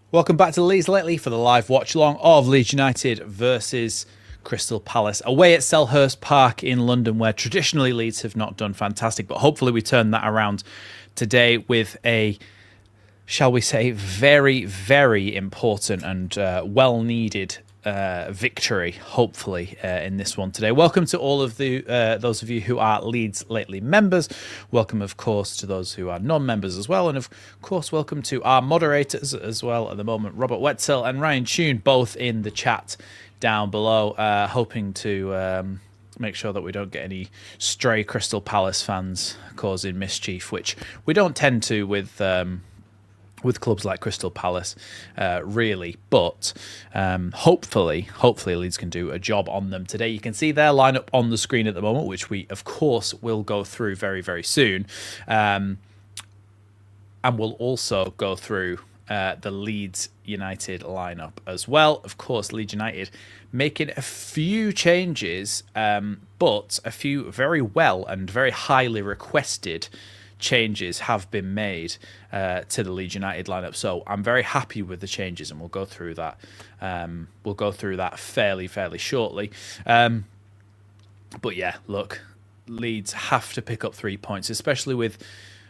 Welcome back to Leeds Lately for the live watch along of Leeds United versus Crystal Palace away at Selhurst Park in London, where traditionally Leeds have not done fantastic, but hopefully we turn that around today with a, shall we say, very, very important and well needed victory, hopefully, in this one today. Welcome to all of the those of you who are Leeds Lately members. Welcome, of course, to those who are non-members as well. And, of course, welcome to our moderators as well at the moment, Robert Wetzel and Ryan Tune, both in the chat down below, hoping to make sure that we don't get any stray Crystal Palace fans causing mischief, which we don't tend to with clubs like Crystal Palace, really. But hopefully Leeds can do a job on them today. You can see their lineup on the screen at the moment, which we, of course, will go through very, very soon. And we'll also go through the Leeds United lineup as well. Of course, Leeds United making a few changes, but a few very well and very highly requested changes have been made to the Leeds United lineup. So I'm very happy with the changes, and we'll go through that. We'll go through that fairly shortly. But yeah, look, Leeds have to pick up 3 points, especially with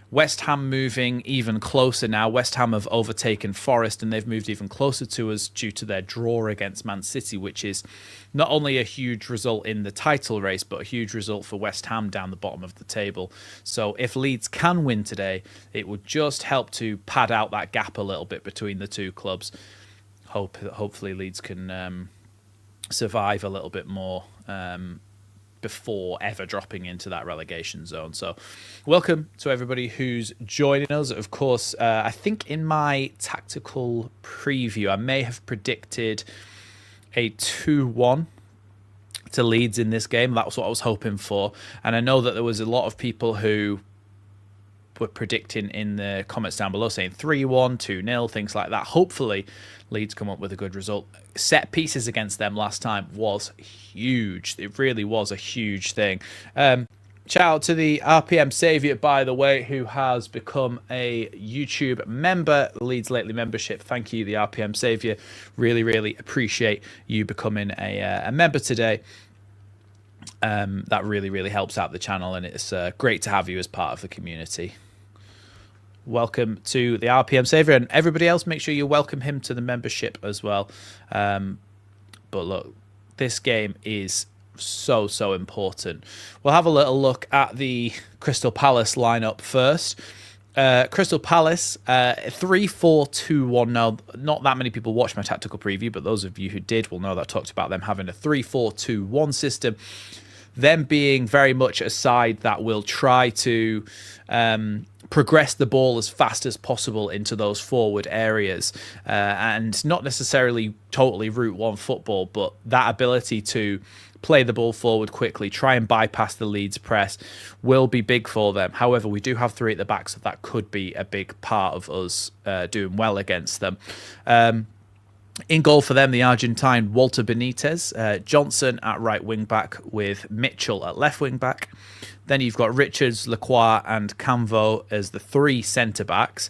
West Ham moving even closer now. West Ham have overtaken Forest, and they've moved even closer to us due to their draw against Man City, which is not only a huge result in the title race, but a huge result for West Ham down the bottom of the table. So if Leeds can win today, it would just help to pad out that gap a little bit between the two clubs. Hopefully Leeds can survive a little bit more before ever dropping into that relegation zone. So welcome to everybody who's joining us. Of course, I think in my tactical preview, I may have predicted a 2-1 to Leeds in this game. That was what I was hoping for. And I know that there was a lot of people who were predicting in the comments down below saying 3-1, 2-0, things like that. Hopefully Leeds come up with a good result. Set pieces against them last time was huge. It really was a huge thing. Shout out to the RPM Saviour, by the way, who has become a YouTube member, Leeds Lately membership. Thank you, the RPM Saviour. Really appreciate you becoming a member today. That really helps out the channel, and it's great to have you as part of the community. Welcome to the RPM Saviour, and everybody else, make sure you welcome him to the membership as well. But look, this game is so important. We'll have a little look at the Crystal Palace lineup first. Crystal Palace, 3-4-2-1. Now, not that many people watched my tactical preview, but those of you who did will know that I talked about them having a 3-4-2-1 system. Them being very much a side that will try to progress the ball as fast as possible into those forward areas, and not necessarily totally route one football, but that ability to play the ball forward quickly, try and bypass the Leeds press will be big for them. However, we do have three at the back, so that could be a big part of us doing well against them. In goal for them, the Argentine Walter Benitez, Johnson at right wing back with Mitchell at left wing back. Then you've got Richards, Lacroix and Canvo as the three centre backs.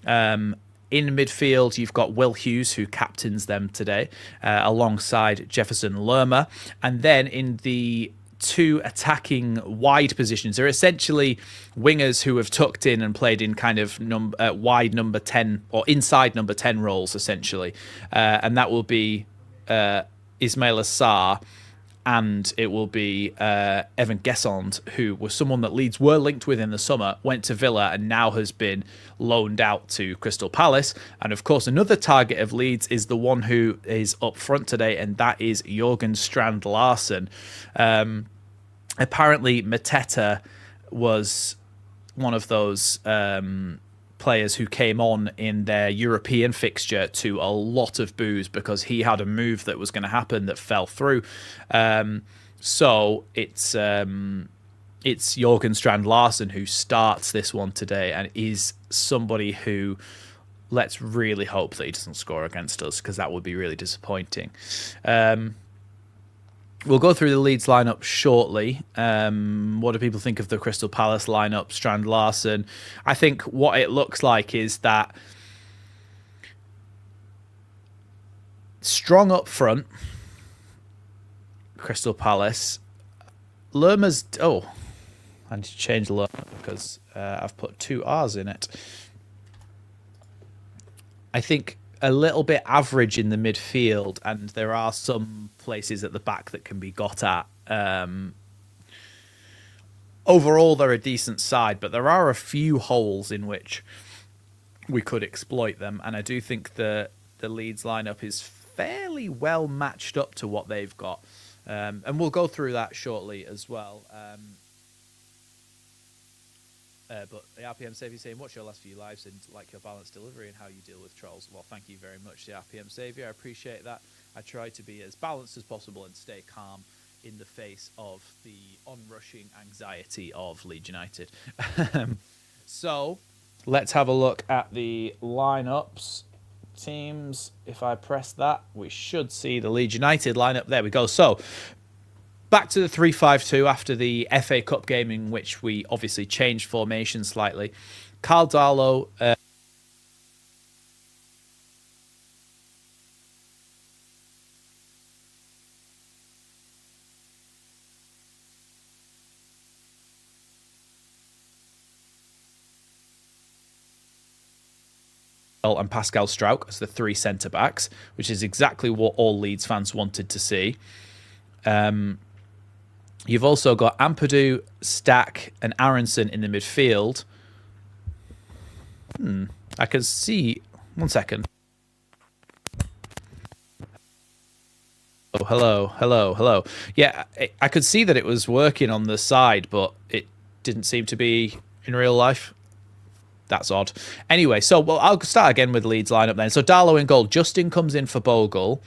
In midfield, you've got Will Hughes, who captains them today, alongside Jefferson Lerma. And then in the two attacking wide positions, they're essentially wingers who have tucked in and played in kind of wide number 10 or inside number 10 roles, essentially. And that will be Ismail Assar, and it will be Evan Gesond, who was someone that Leeds were linked with in the summer, went to Villa and now has been loaned out to Crystal Palace. And of course, another target of Leeds is the one who is up front today, and that is Jørgen Strand Larsen. Apparently, Mateta was one of those players who came on in their European fixture to a lot of boos because he had a move that was going to happen that fell through. So it's Jørgen Strand Larsen who starts this one today, and is somebody who, let's really hope that he doesn't score against us, because that would be really disappointing. We'll go through the Leeds lineup shortly. What do people think of the Crystal Palace lineup? Strand Larsen. I think what it looks like is that Strong up front. Crystal Palace. Lerma's... Oh, I need to change Lerma because I've put 2 R's in it. I think a little bit average in the midfield, and there are some places at the back that can be got at. Overall, they're a decent side, but there are a few holes in which we could exploit them, and I do think the Leeds lineup is fairly well matched up to what they've got. And we'll go through that shortly as well. But the RPM Saviour saying, what's your last few lives and like your balanced delivery and how you deal with trolls? Well, thank you very much, the RPM Saviour. I appreciate that. I try to be as balanced as possible and stay calm in the face of the onrushing anxiety of Leeds United. So let's have a look at the lineups. Teams, if I press that, we should see the Leeds United lineup. There we go. So back to the 3-5-2 after the FA Cup game, in which we obviously changed formation slightly. Carl Darlow and Pascal Struijk as the 3 centre-backs, which is exactly what all Leeds fans wanted to see. You've also got Ampadu, Stack, and Aronson in the midfield. I can see... One second. Oh, hello. Yeah, I could see that it was working on the side, but it didn't seem to be in real life. That's odd. Anyway, so I'll start again with Leeds lineup then. So Darlow in goal. Justin comes in for Bogle,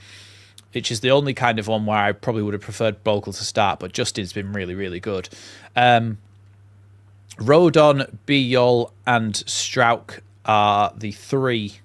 which is the only kind of one where I probably would have preferred Bogle to start, but Justin's been really, really good. Rodon, Bijol, and Struijk are the 3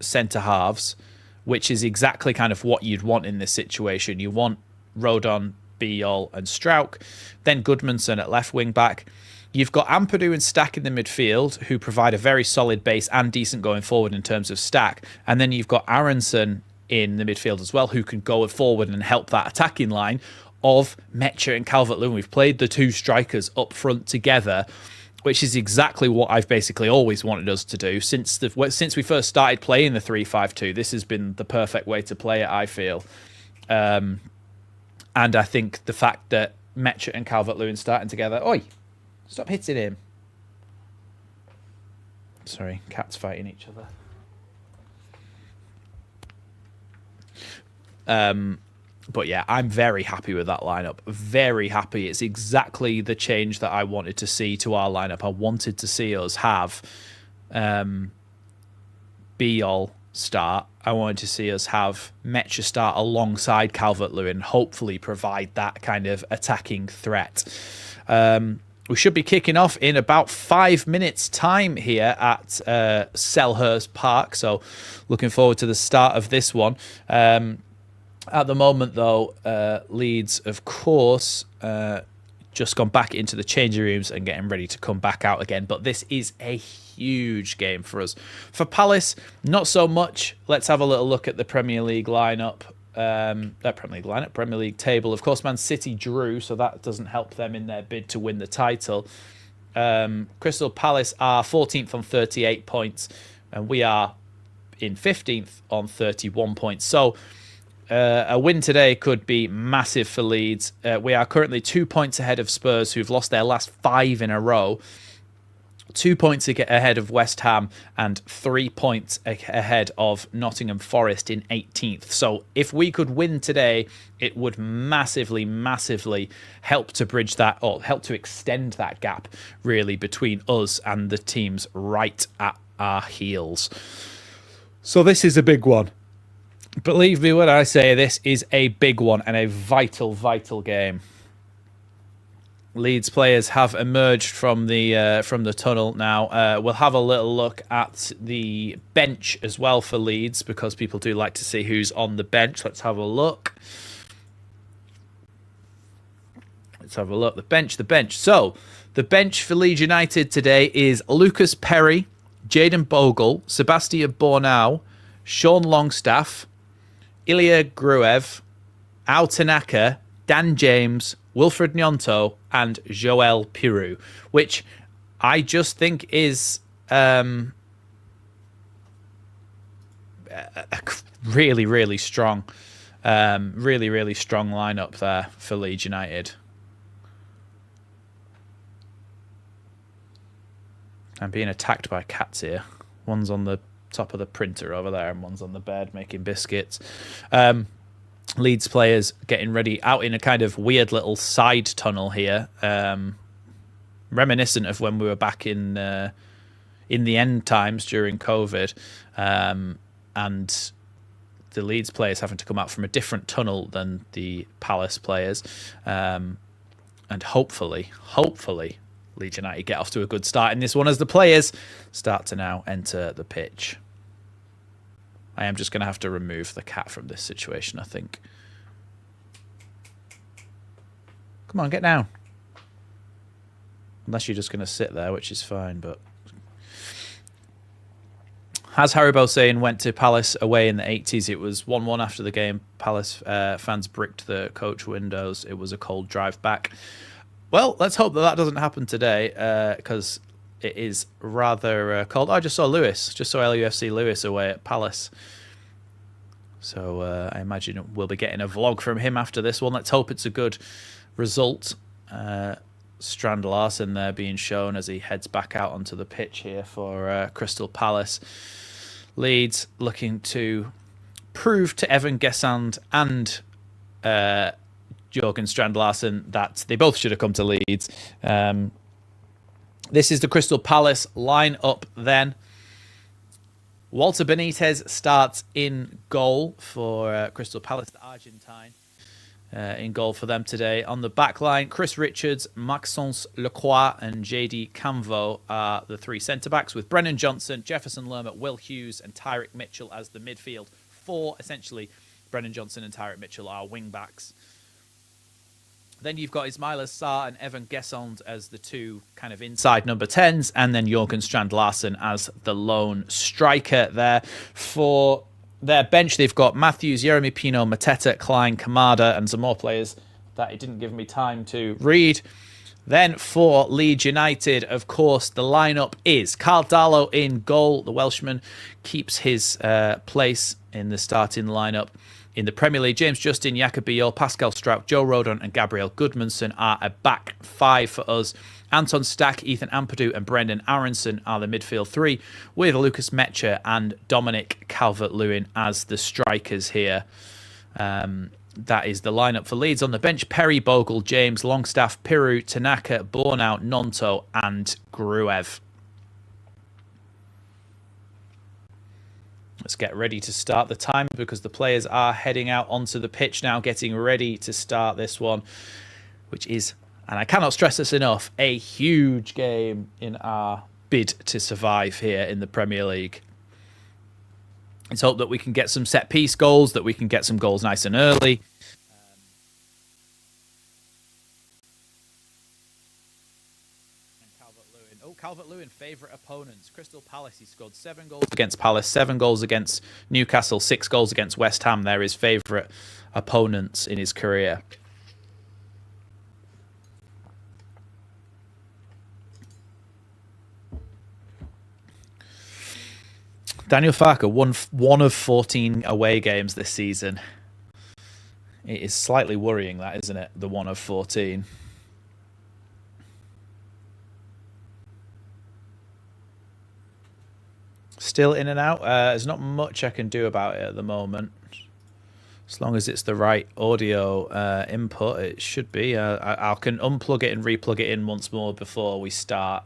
centre-halves, which is exactly kind of what you'd want in this situation. You want Rodon, Bijol, and Struijk. Then Goodmanson at left wing-back. You've got Ampadu and Stack in the midfield, who provide a very solid base and decent going forward in terms of Stack. And then you've got Aronson in the midfield as well, who can go forward and help that attacking line of Metcher and Calvert-Lewin. We've played the 2 strikers up front together, which is exactly what I've basically always wanted us to do. Since we first started playing the 3-5-2, this has been the perfect way to play it, I feel. And I think the fact that Metcher and Calvert-Lewin starting together... Oi! Stop hitting him. Sorry, cats fighting each other. But yeah, I'm very happy with that lineup. Very happy. It's exactly the change that I wanted to see to our lineup. I wanted to see us have Bijol start. I wanted to see us have Metcher start alongside Calvert-Lewin, hopefully provide that kind of attacking threat. We should be kicking off in about 5 minutes' time here at Selhurst Park. So looking forward to the start of this one. At the moment, though, Leeds, of course, just gone back into the changing rooms and getting ready to come back out again. But this is a huge game for us. For Palace, not so much. Let's have a little look at the Premier League lineup. Premier League table. Of course, Man City drew, so that doesn't help them in their bid to win the title. Crystal Palace are 14th on 38 points, and we are in 15th on 31 points. So a win today could be massive for Leeds. We are currently 2 points ahead of Spurs, who've lost their last 5 in a row. 2 points ahead of West Ham and 3 points ahead of Nottingham Forest in 18th. So if we could win today, it would massively, massively help to bridge that, or help to extend that gap, really, between us and the teams right at our heels. So this is a big one. Believe me when I say this is a big one and a vital, vital game. Leeds players have emerged from the tunnel now. We'll have a little look at the bench as well for Leeds, because people do like to see who's on the bench. Let's have a look. The bench. So, the bench for Leeds United today is Lucas Perry, Jayden Bogle, Sebastian Bornau, Sean Longstaff, Ilya Gruev, Ao Tanaka, Dan James, Wilfred Gnonto, and Joel Pirou, which I just think is a really, really strong, really strong lineup there for Leeds United. I'm being attacked by cats here. One's on the top of the printer over there, and one's on the bed making biscuits. Leeds players getting ready out in a kind of weird little side tunnel here, reminiscent of when we were back in the end times during COVID, and the Leeds players having to come out from a different tunnel than the Palace players, and hopefully Leeds United get off to a good start in this one as the players start to now enter the pitch. I am just going to have to remove the cat from this situation, I think. Come on, get down. Unless you're just going to sit there, which is fine, but... As Haribo saying went to Palace away in the 80s, it was 1-1 after the game. Palace fans bricked the coach windows. It was a cold drive back. Well, let's hope that doesn't happen today, because it is rather cold. I just saw LUFC Lewis away at Palace. So I imagine we'll be getting a vlog from him after this one. Let's hope it's a good result. Strand Larsen there being shown as he heads back out onto the pitch here for Crystal Palace. Leeds looking to prove to Evan Gesand and Jørgen Strand Larsen that they both should have come to Leeds. This is the Crystal Palace line-up then. Walter Benitez starts in goal for Crystal Palace, the Argentine. In goal for them today. On the back line, Chris Richards, Maxence Lacroix and JD Camvo are the three centre-backs, with Brennan Johnson, Jefferson Lerma, Will Hughes and Tyrick Mitchell as the midfield. Four, essentially, Brennan Johnson and Tyrick Mitchell are wing-backs. Then you've got Ismail Assar and Evan Gesond as the two kind of inside number 10s, and then Jørgen Strand Larsen as the lone striker there. For their bench, they've got Matthews, Jeremy Pino, Mateta, Klein, Kamada, and some more players that it didn't give me time to read. Then for Leeds United, of course, the lineup is Carl Darlow in goal. The Welshman keeps his place in the starting lineup. In the Premier League, James Justin, Jakob Biol, Pascal Struijk, Joe Rodon and Gabriel Goodmanson are a back five for us. Anton Stack, Ethan Ampadu and Brendan Aronson are the midfield three, with Lucas Mecha and Dominic Calvert-Lewin as the strikers here. That is the lineup for Leeds. On the bench, Perry, Bogle, James, Longstaff, Pirou, Tanaka, Bornau, Gnonto and Gruev. Let's get ready to start the time, because the players are heading out onto the pitch now, getting ready to start this one, which is, and I cannot stress this enough, a huge game in our bid to survive here in the Premier League. Let's hope that we can get some set-piece goals, that we can get some goals nice and early. Calvert-Lewin, favourite opponents. Crystal Palace, he scored 7 goals against Palace, 7 goals against Newcastle, 6 goals against West Ham. They're his favourite opponents in his career. Daniel Farke won 1 of 14 away games this season. It is slightly worrying, that, isn't it? The 1 of 14. Still in and out. There's not much I can do about it at the moment. As long as it's the right audio input, it should be. I can unplug it and replug it in once more before we start.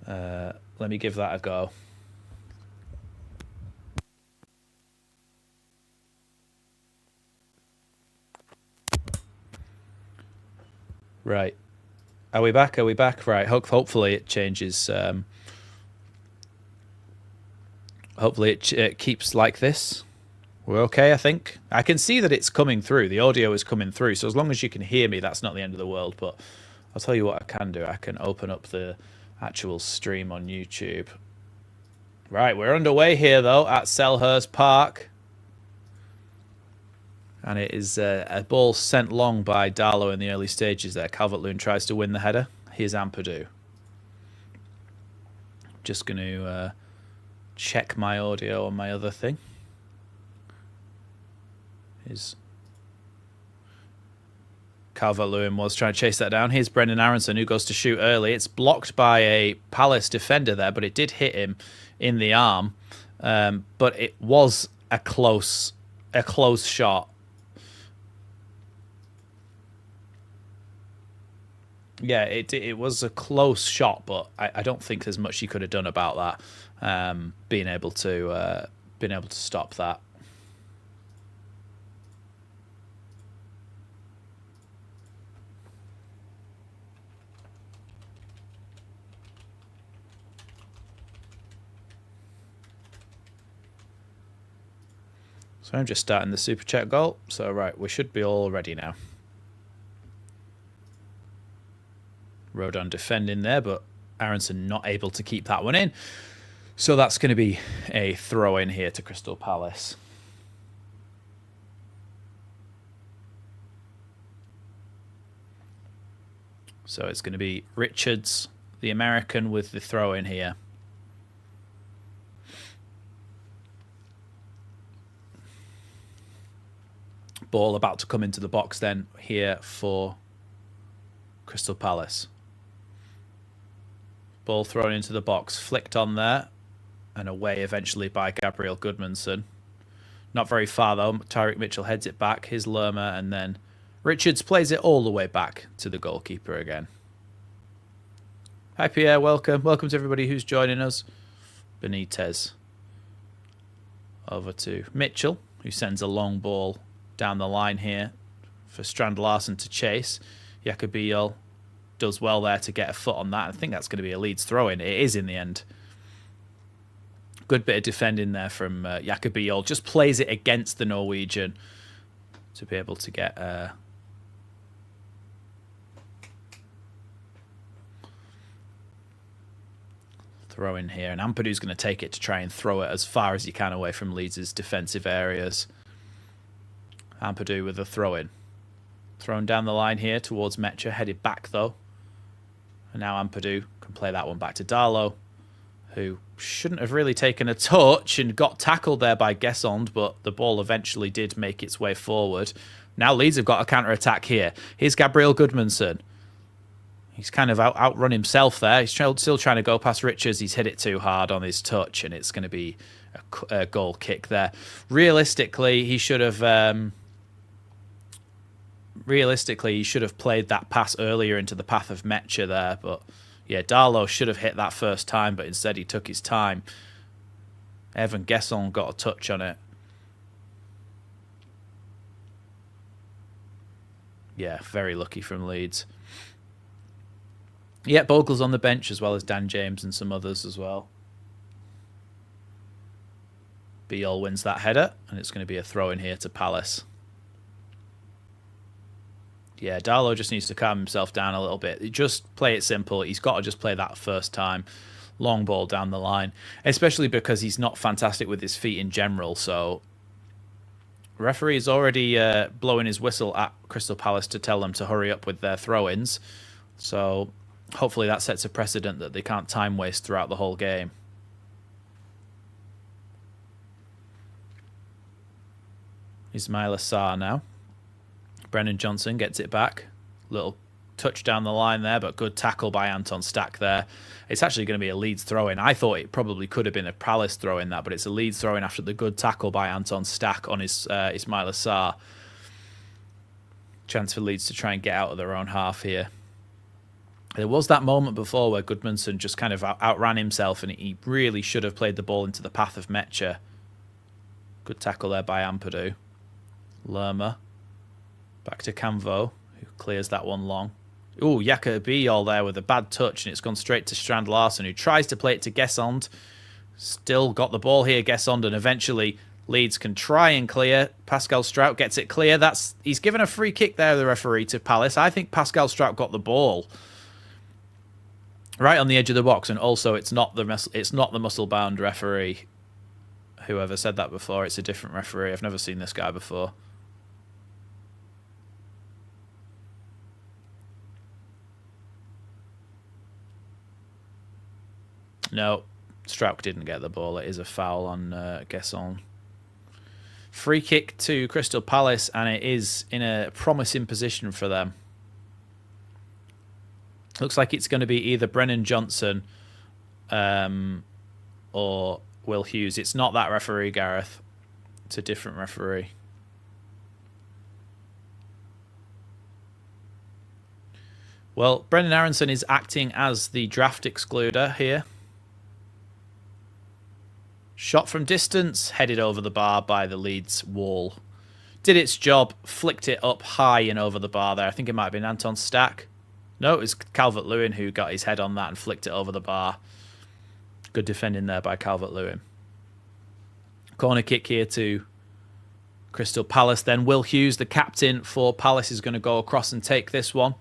Let me give that a go. Right. Are we back? Are we back? Right. Hopefully it changes. Hopefully it keeps like this. We're okay, I think. I can see that it's coming through. The audio is coming through. So as long as you can hear me, that's not the end of the world. But I'll tell you what I can do. I can open up the actual stream on YouTube. Right, we're underway here, though, at Selhurst Park. And it is a ball sent long by Darlow in the early stages there. Calvert-Lewin tries to win the header. Here's Ampadu. Just going to check my audio on my other thing. Calvert-Lewin was trying to chase that down. Here's Brendan Aronson, who goes to shoot early. It's blocked by a Palace defender there, but it did hit him in the arm. But it was a close shot. Yeah, it was a close shot, but I don't think there's much he could have done about that. Being able to stop that. So I'm just starting the super chat goal. So right, we should be all ready now. Rodon defending there, but Aronson not able to keep that one in. So that's going to be a throw in here to Crystal Palace. So it's going to be Richards, the American, with the throw in here. Ball about to come into the box then here for Crystal Palace. Ball thrown into the box, flicked on there, and away eventually by Gabriel Goodmanson. Not very far though. Tyreek Mitchell heads it back. Here's Lerma, and then Richards plays it all the way back to the goalkeeper again. Hi Pierre, welcome. Welcome to everybody who's joining us. Benitez. Over to Mitchell, who sends a long ball down the line here for Strand Larsen to chase. Jacobiel does well there to get a foot on that. I think that's going to be a Leeds throw-in. It is in the end. Good bit of defending there from Jacobiel. Just plays it against the Norwegian to be able to get throw in here. And Ampadu's going to take it to try and throw it as far as he can away from Leeds' defensive areas. Ampadu with a throw-in. Thrown down the line here towards Mecha. Headed back, though. And now Ampadu can play that one back to Darlow, who shouldn't have really taken a touch and got tackled there by Gesond, but the ball eventually did make its way forward. Now Leeds have got a counter-attack here. Here's Gabriel Goodmanson. He's kind of outrun himself there. He's still trying to go past Richards. He's hit it too hard on his touch, and it's going to be a goal kick there. Realistically, he should have played that pass earlier into the path of Mecha there. But yeah, Darlow should have hit that first time, but instead he took his time. Evan Gesson got a touch on it. Yeah, very lucky from Leeds. Yeah, Bogle's on the bench as well as Dan James and some others as well. Biol wins that header, and it's going to be a throw in here to Palace. Yeah, Darlow just needs to calm himself down a little bit. Just play it simple. He's got to just play that first time. Long ball down the line, especially because he's not fantastic with his feet in general. So referee is already blowing his whistle at Crystal Palace to tell them to hurry up with their throw-ins. So hopefully that sets a precedent that they can't time waste throughout the whole game. Ismail Assar now. Brennan Johnson gets it back. Little touch down the line there, but good tackle by Anton Stack there. It's actually going to be a Leeds throw-in. I thought it probably could have been a Palace throw-in that, but it's a Leeds throw-in after the good tackle by Anton Stack on his Ismail Assar. Chance for Leeds to try and get out of their own half here. There was that moment before where Goodmanson just kind of outran himself, and he really should have played the ball into the path of Mecha. Good tackle there by Ampadu. Lerma. Back to Camvo, who clears that one long. Ooh, Jacobiol there with a bad touch, and it's gone straight to Strand Larsen, who tries to play it to Gesond. Still got the ball here, Gesond, and eventually Leeds can try and clear. Pascal Strout gets it clear. He's given a free kick there, the referee, to Palace. I think Pascal Strout got the ball right on the edge of the box, and also it's not the muscle-bound referee. Whoever said that before, it's a different referee. I've never seen this guy before. No, Strauch didn't get the ball. It is a foul on Gesson. Free kick to Crystal Palace, and it is in a promising position for them. Looks like it's going to be either Brennan Johnson or Will Hughes. It's not that referee, Gareth. It's a different referee. Well, Brendan Aronson is acting as the draft excluder here. Shot from distance, headed over the bar by the Leeds wall. Did its job, flicked it up high and over the bar there. I think it might have been Anton Stack. No, it was Calvert-Lewin who got his head on that and flicked it over the bar. Good defending there by Calvert-Lewin. Corner kick here to Crystal Palace. Then Will Hughes, the captain for Palace, is going to go across and take this one.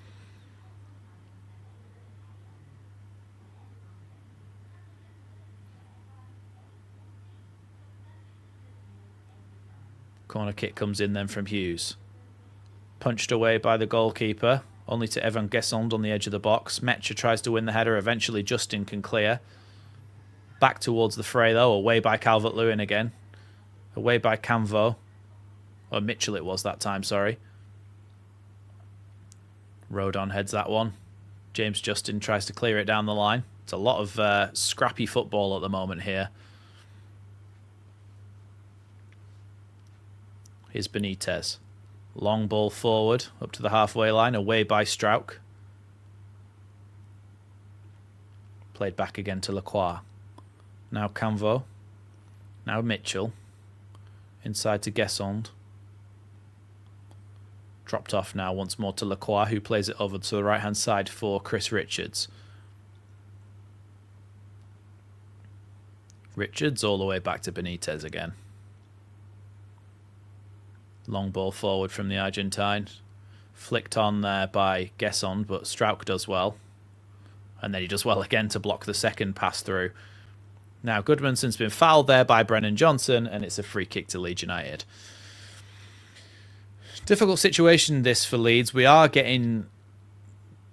Corner kick comes in then from Hughes. Punched away by the goalkeeper, only to Evan Gesson on the edge of the box. Metcher tries to win the header. Eventually Justin can clear. Back towards the fray though, away by Calvert-Lewin again. Away by Canvo. Or Mitchell it was that time, sorry. Rodon heads that one. James Justin tries to clear it down the line. It's a lot of scrappy football at the moment here. Here's Benitez. Long ball forward, up to the halfway line, away by Strauch. Played back again to Lacroix. Now Canvo. Now Mitchell. Inside to Gesson. Dropped off now once more to Lacroix, who plays it over to the right-hand side for Chris Richards. Richards all the way back to Benitez again. Long ball forward from the Argentine. Flicked on there by Gesson, but Strauch does well. And then he does well again to block the second pass through. Now Goodmanson's been fouled there by Brennan Johnson, and it's a free kick to Leeds United. Difficult situation this for Leeds. We are getting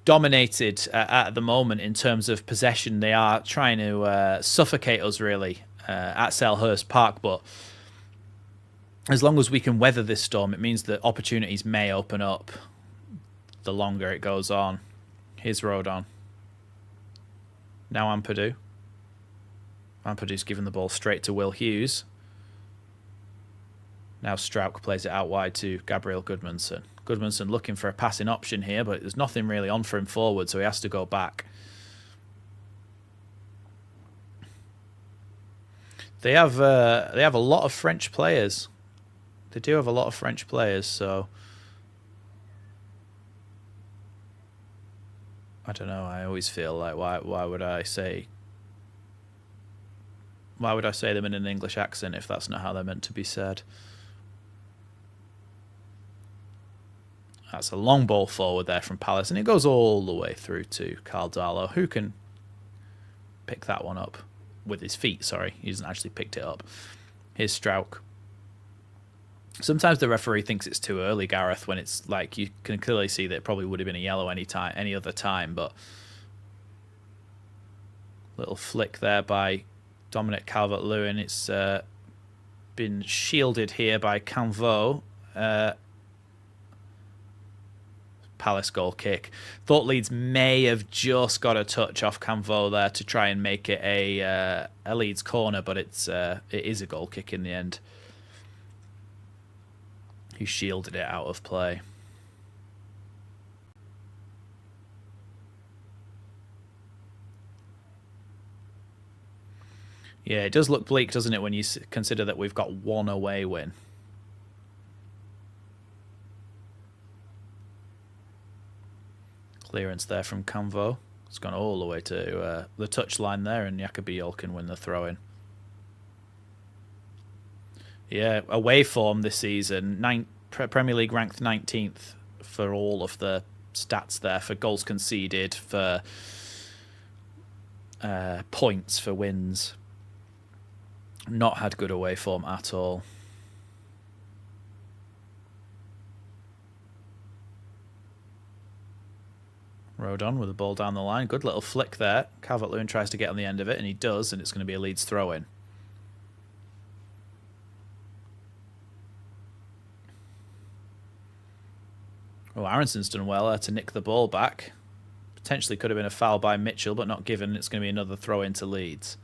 dominated at the moment in terms of possession. They are trying to suffocate us really at Selhurst Park, but as long as we can weather this storm, it means that opportunities may open up the longer it goes on. Here's Rodon. Now Ampadu. Ampadu's given the ball straight to Will Hughes. Now Strauch plays it out wide to Gabriel Goodmanson. Goodmanson looking for a passing option here, but there's nothing really on for him forward, so he has to go back. They have a lot of French players. They do have a lot of French players, so I don't know. I always feel like why would I say them in an English accent if that's not how they're meant to be said? That's a long ball forward there from Palace, and it goes all the way through to Carl Darlow, who can pick that one up with his feet. Sorry, he hasn't actually picked it up. Here's Strauch. Sometimes the referee thinks it's too early, Gareth, when it's like you can clearly see that it probably would have been a yellow any other time, but little flick there by Dominic Calvert-Lewin. It's been shielded here by Canvo. Palace goal kick. Thought Leeds may have just got a touch off Canvo there to try and make it a Leeds corner, but it is a goal kick in the end. He shielded it out of play. Yeah, it does look bleak, doesn't it, when you consider that we've got one away win. Clearance there from Canvo. It's gone all the way to the touchline there, and Jacobiol can win the throw-in. Yeah, away form this season. Premier League ranked 19th for all of the stats there, for goals conceded, for points, for wins. Not had good away form at all. Rodon with the ball down the line. Good little flick there. Calvert-Lewin tries to get on the end of it, and he does, and it's going to be a Leeds throw-in. Oh, Aronson's done well to nick the ball back. Potentially could have been a foul by Mitchell, but not given. It's going to be another throw-in to Leeds.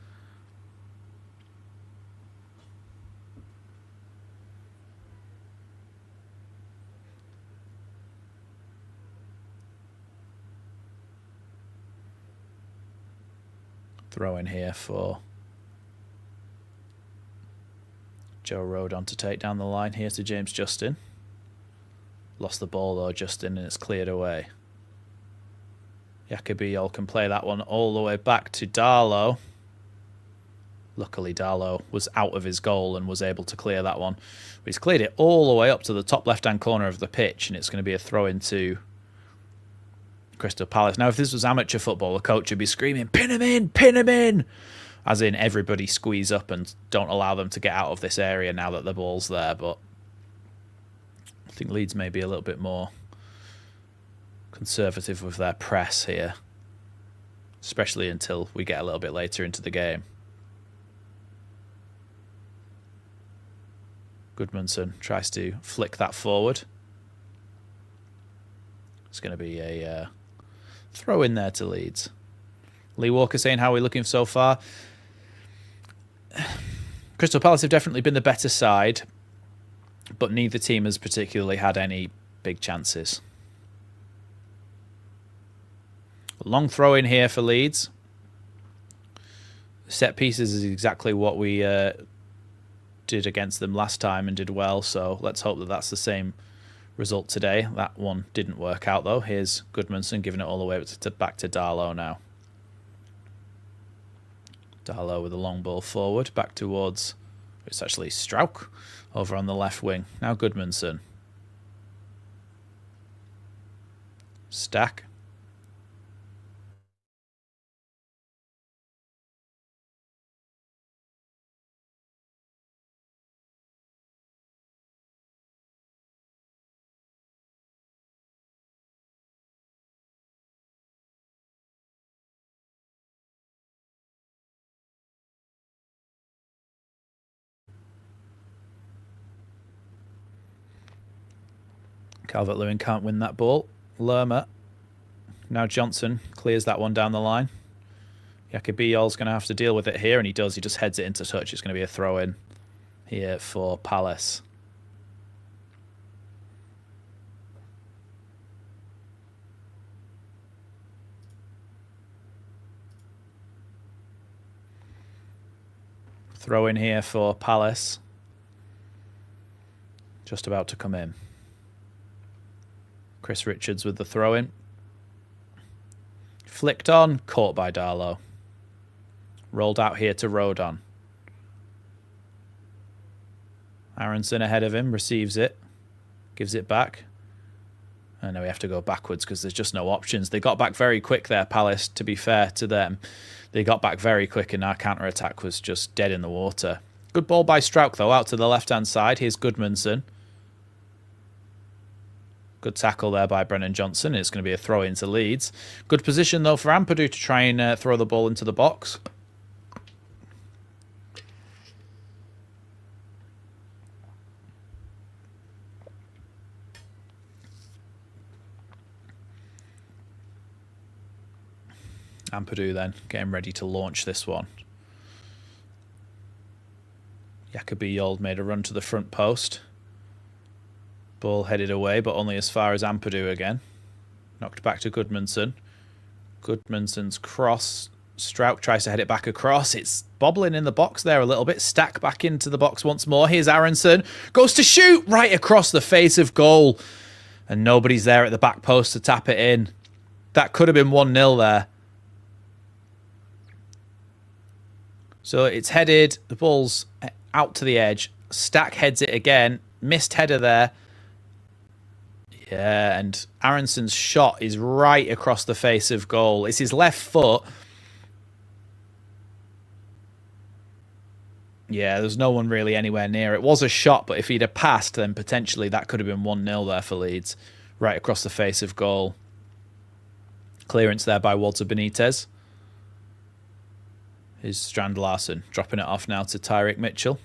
Throw in here for Joe Rodon to take down the line here to James Justin. Lost the ball though, Justin, and it's cleared away. Yacobiol can play that one all the way back to Darlow. Luckily, Darlow was out of his goal and was able to clear that one. But he's cleared it all the way up to the top left-hand corner of the pitch, and it's going to be a throw into Crystal Palace. Now, if this was amateur football, the coach would be screaming, "Pin him in! Pin him in!" As in, everybody squeeze up and don't allow them to get out of this area now that the ball's there. But I think Leeds may be a little bit more conservative with their press here, especially until we get a little bit later into the game. Goodmanson tries to flick that forward. It's going to be a throw in there to Leeds. Lee Walker saying, how are we looking so far? Crystal Palace have definitely been the better side, but neither team has particularly had any big chances. Long throw in here for Leeds. Set pieces is exactly what we did against them last time and did well, so let's hope that that's the same result today. That one didn't work out though. Here's Goodmanson giving it all the way back to Darlow now. Darlow with a long ball forward back towards, it's actually Strauch over on the left wing. Now Goodmanson. Stack. Calvert-Lewin can't win that ball. Lerma. Now Johnson clears that one down the line. Yacobiol's going to have to deal with it here, and he does. He just heads it into touch. It's going to be a throw-in here for Palace. Throw in here for Palace. Just about to come in. Chris Richards with the throw-in. Flicked on, caught by Darlow. Rolled out here to Rodon. Aronson ahead of him, receives it. Gives it back. And now we have to go backwards because there's just no options. They got back very quick there, Palace, to be fair to them. They got back very quick and our counter-attack was just dead in the water. Good ball by Strauch, though, out to the left-hand side. Here's Goodmanson. Good tackle there by Brennan Johnson. It's going to be a throw into Leeds. Good position, though, for Ampadu to try and throw the ball into the box. Ampadu then getting ready to launch this one. Yacobiol made a run to the front post. Ball headed away, but only as far as Ampadu again. Knocked back to Goodmanson. Goodmanson's cross. Strauch tries to head it back across. It's bobbling in the box there a little bit. Stack back into the box once more. Here's Aronson. Goes to shoot right across the face of goal. And nobody's there at the back post to tap it in. That could have been 1-0 there. So it's headed. The ball's out to the edge. Stack heads it again. Missed header there. Yeah, and Aronson's shot is right across the face of goal. It's his left foot. Yeah, there's no one really anywhere near. It was a shot, but if he'd have passed, then potentially that could have been 1-0 there for Leeds. Right across the face of goal. Clearance there by Walter Benitez. Is Strand Larsen dropping it off now to Tyrick Mitchell.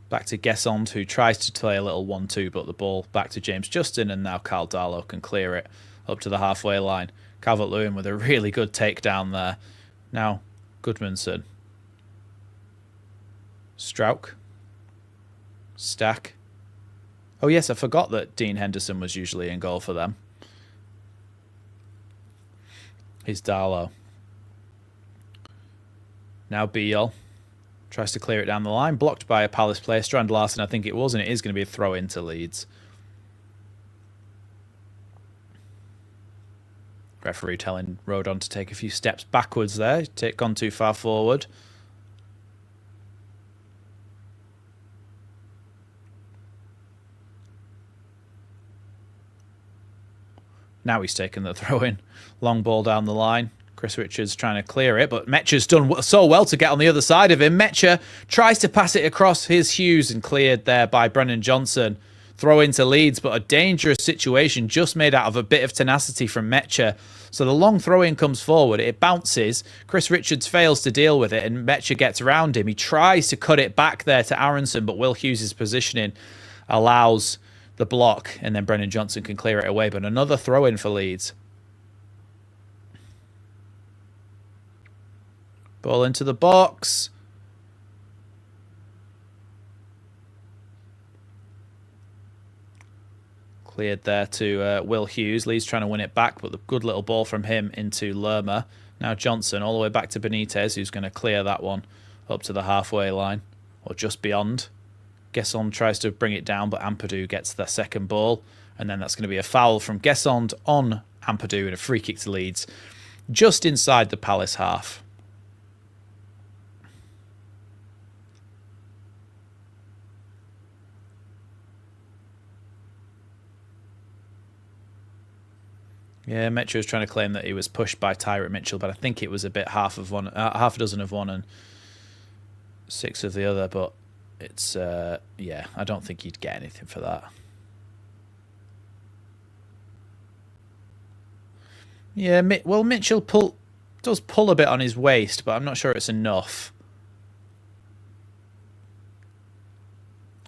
Back to Gesond, who tries to play a little 1-2, but the ball back to James Justin, and now Carl Darlow can clear it up to the halfway line. Calvert-Lewin with a really good takedown there. Now Gudmundsson. Strauch. Stack. Oh yes, I forgot that Dean Henderson was usually in goal for them. Here's Darlow. Now Biel. Tries to clear it down the line. Blocked by a Palace player. Strand Larsen, I think it was, and it is going to be a throw into Leeds. Referee telling Rodon to take a few steps backwards there. Gone too far forward. Now he's taken the throw in. Long ball down the line. Chris Richards trying to clear it, but Metcher's done so well to get on the other side of him. Metcher tries to pass it across his Hughes and cleared there by Brennan Johnson. Throw into Leeds, but a dangerous situation just made out of a bit of tenacity from Metcher. So the long throw-in comes forward. It bounces. Chris Richards fails to deal with it, and Metcher gets around him. He tries to cut it back there to Aronson, but Will Hughes' positioning allows the block, and then Brennan Johnson can clear it away. But another throw-in for Leeds. Ball into the box. Cleared there to Will Hughes. Leeds trying to win it back, but the good little ball from him into Lerma. Now Johnson all the way back to Benitez, who's going to clear that one up to the halfway line, or just beyond. Gesond tries to bring it down, but Ampadu gets the second ball. And then that's going to be a foul from Gesond on Ampadu and a free kick to Leeds, just inside the Palace half. Yeah, Metcher was trying to claim that he was pushed by Tyrick Mitchell, but I think it was a bit half a dozen of one and 6 of the other. But it's yeah, I don't think he'd get anything for that. Yeah, well, Mitchell does pull a bit on his waist, but I'm not sure it's enough.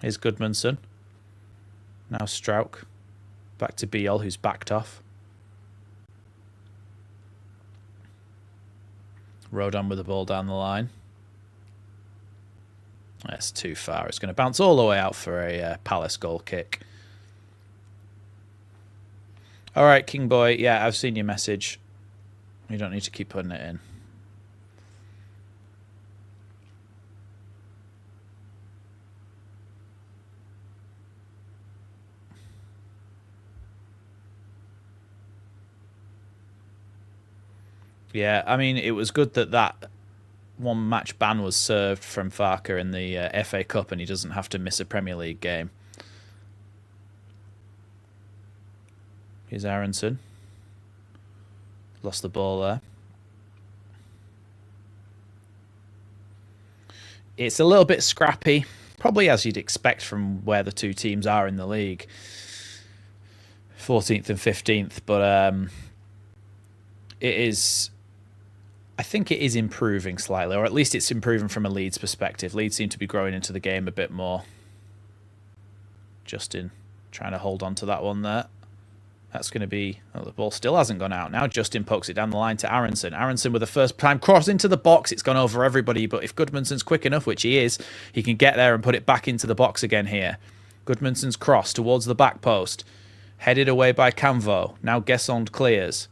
Here's Gudmundsson. Now Strauch. Back to Biel, who's backed off. Rodon with the ball down the line. That's too far. It's going to bounce all the way out for a Palace goal kick. All right, King Boy. Yeah, I've seen your message. You don't need to keep putting it in. Yeah, I mean, it was good that one match ban was served from Farker in the FA Cup, and he doesn't have to miss a Premier League game. Here's Aronson. Lost the ball there. It's a little bit scrappy, probably as you'd expect from where the two teams are in the league. 14th and 15th, but it is... I think it is improving slightly, or at least it's improving from a Leeds perspective. Leeds seem to be growing into the game a bit more. Justin trying to hold on to that one there. That's going to be... Oh, the ball still hasn't gone out. Now Justin pokes it down the line to Aronson. Aronson with a first-time cross into the box. It's gone over everybody, but if Gudmundsson's quick enough, which he is, he can get there and put it back into the box again here. Gudmundsson's cross towards the back post. Headed away by Camvo. Now Gesond clears.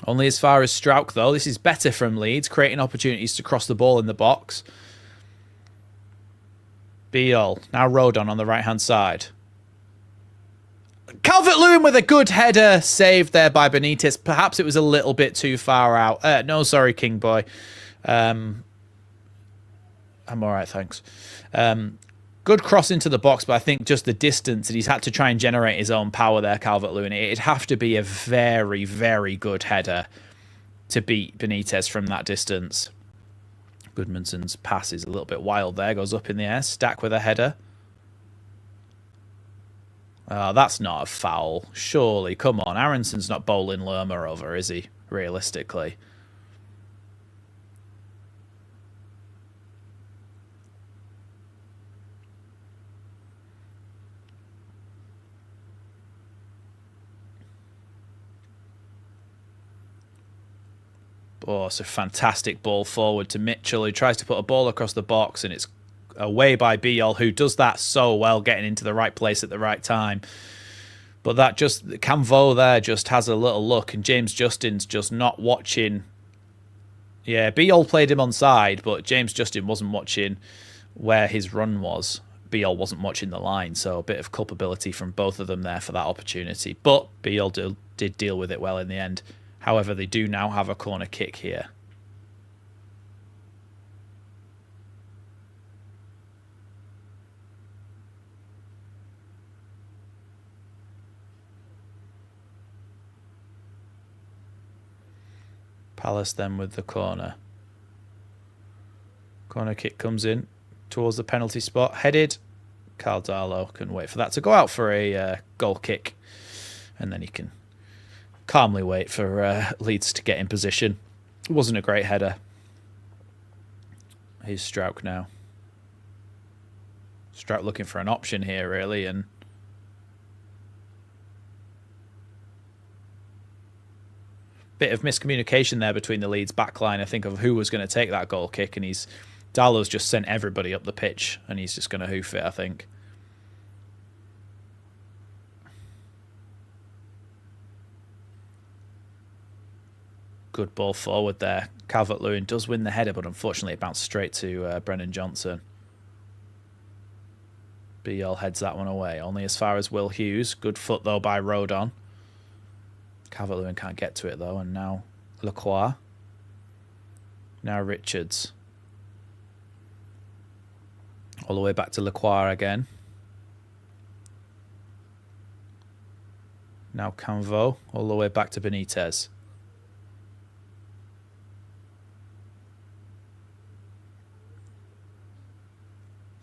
Only as far as Strauch, though. This is better from Leeds, creating opportunities to cross the ball in the box. Biel. Now Rodon on the right-hand side. Calvert-Lewin with a good header saved there by Benitez. Perhaps it was a little bit too far out. No, sorry, King Boy. I'm all right, thanks. Good cross into the box, but I think just the distance that he's had to try and generate his own power there, Calvert-Lewin. It'd have to be a very, very good header to beat Benitez from that distance. Gudmundsson's pass is a little bit wild there. Goes up in the air. Stack with a header. That's not a foul. Surely, come on. Aronson's not bowling Lerma over, is he? Realistically. Oh, it's a fantastic ball forward to Mitchell, who tries to put a ball across the box, and it's away by Biol, who does that so well, getting into the right place at the right time. But that just, Camvo there just has a little look, and James Justin's just not watching. Yeah, Biol played him on side, but James Justin wasn't watching where his run was. Biol wasn't watching the line, so a bit of culpability from both of them there for that opportunity. But Biol did deal with it well in the end. However, they do now have a corner kick here. Palace then with the corner. Corner kick comes in towards the penalty spot. Headed. Carl Darlow can wait for that to go out for a goal kick. And then he can calmly wait for Leeds to get in position. It wasn't a great header. Here's Strauch now. Strauch looking for an option here, really, and bit of miscommunication there between the Leeds backline, I think, of who was going to take that goal kick, and Darlow's just sent everybody up the pitch, and he's just going to hoof it, I think. Good ball forward there. Calvert-Lewin does win the header, but unfortunately it bounced straight to Brennan Johnson. Biol heads that one away. Only as far as Will Hughes. Good foot, though, by Rodon. Calvert-Lewin can't get to it, though. And now Lacroix. Now Richards. All the way back to Lacroix again. Now Canvo. All the way back to Benitez.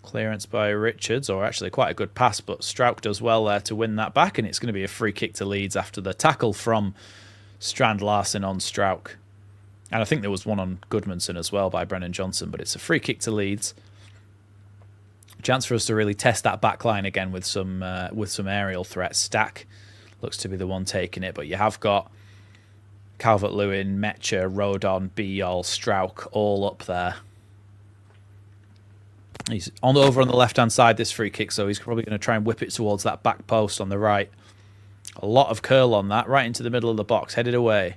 Clearance by Richards, or actually quite a good pass, but Strauch does well there to win that back, and it's going to be a free kick to Leeds after the tackle from Strand Larsen on Strauch. And I think there was one on Goodmanson as well by Brennan Johnson, but it's a free kick to Leeds. Chance for us to really test that back line again with some aerial threats. Stack looks to be the one taking it, but you have got Calvert-Lewin, Metcher, Rodon, Biol, Strauch all up there. He's over on the left-hand side, this free kick, so he's probably going to try and whip it towards that back post on the right. A lot of curl on that, right into the middle of the box, headed away.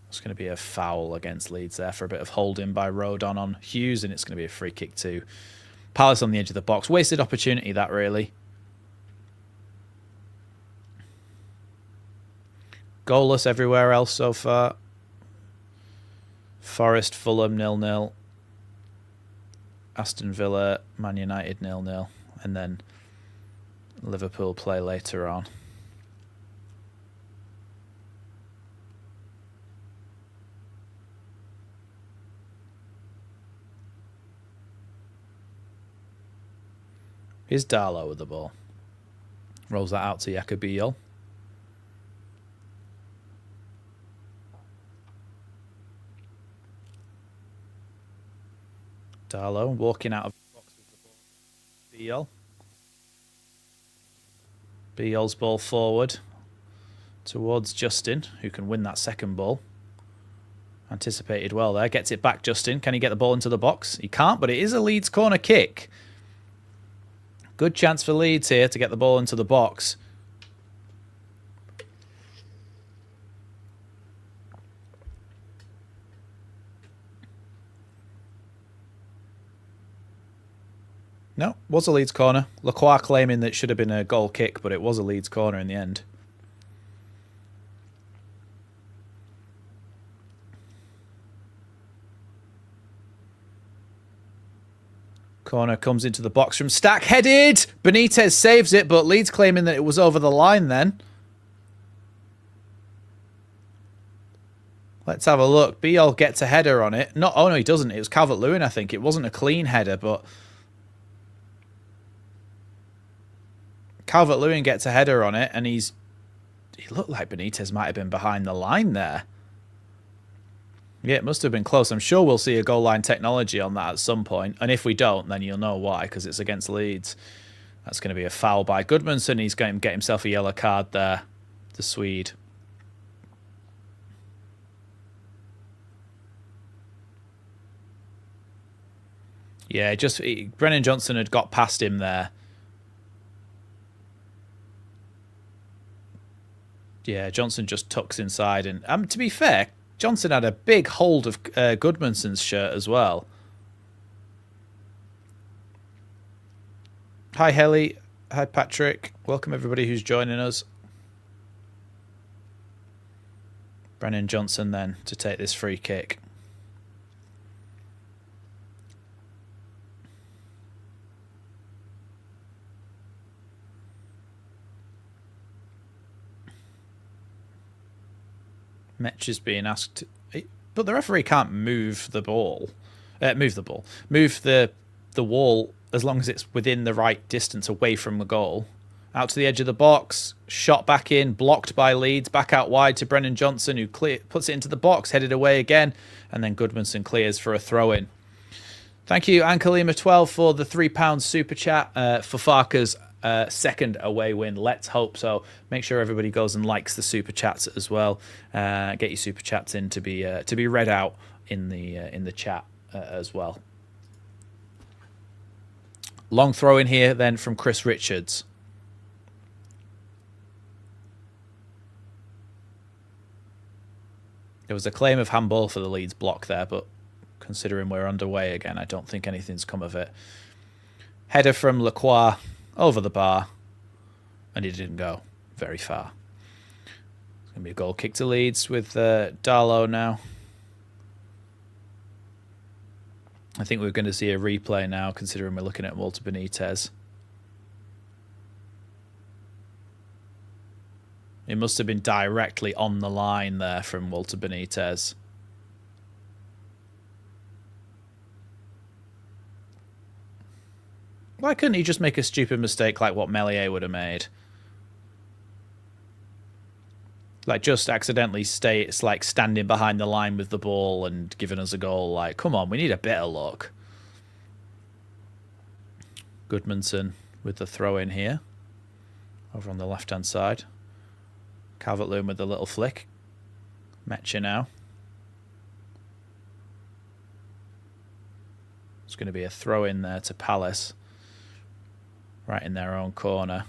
It's going to be a foul against Leeds there for a bit of holding by Rodon on Hughes, and it's going to be a free kick to Palace on the edge of the box. Wasted opportunity, that, really. Goalless everywhere else so far. Forest, Fulham, 0-0. Aston Villa, Man United 0-0, and then Liverpool play later on. Here's Darlow with the ball. Rolls that out to Jacobiel. Darlow walking out of the box with the ball. Biol's ball forward towards Justin, who can win that second ball. Anticipated well there. Gets it back, Justin. Can he get the ball into the box? He can't, but it is a Leeds corner kick. Good chance for Leeds here to get the ball into the box. No, was a Leeds corner. Lacroix claiming that it should have been a goal kick, but it was a Leeds corner in the end. Corner comes into the box from Stack. Headed! Benitez saves it, but Leeds claiming that it was over the line then. Let's have a look. Biol gets a header on it. Oh, no, he doesn't. It was Calvert-Lewin, I think. It wasn't a clean header, but Calvert-Lewin gets a header on it, and he looked like Benitez might have been behind the line there. Yeah, it must have been close. I'm sure we'll see a goal line technology on that at some point. And if we don't, then you'll know why, because it's against Leeds. That's going to be a foul by Goodmanson. He's going to get himself a yellow card there, the Swede. Yeah, Brennan Johnson had got past him there. Yeah, Johnson just tucks inside. And to be fair, Johnson had a big hold of Goodmanson's shirt as well. Hi, Helly. Hi, Patrick. Welcome, everybody who's joining us. Brennan Johnson then to take this free kick. Metch is being asked, but the referee can't move the ball. Move the wall as long as it's within the right distance away from the goal. Out to the edge of the box, shot back in, blocked by Leeds, back out wide to Brennan Johnson, who puts it into the box, headed away again, and then Goodmanson clears for a throw-in. Thank you, Ankalima12, for the £3 super chat for Farke's second away win. Let's hope so. Make sure everybody goes and likes the super chats as well. Get your super chats in to be read out in the chat as well. Long throw in here then from Chris Richards. There was a claim of handball for the Leeds block there, but considering we're underway again, I don't think anything's come of it. Header from Lacroix over the bar, and he didn't go very far. It's going to be a goal kick to Leeds with Darlow now. I think we're going to see a replay now, considering we're looking at Walter Benitez. It must have been directly on the line there from Walter Benitez. Why couldn't he just make a stupid mistake like what Meslier would have made? Like, just accidentally it's like standing behind the line with the ball and giving us a goal. Like, come on, we need a bit of luck. Goodmanson with the throw in here. Over on the left-hand side. Calvert-Lewin with the little flick. Metcher now. It's going to be a throw in there to Palace. Right in their own corner.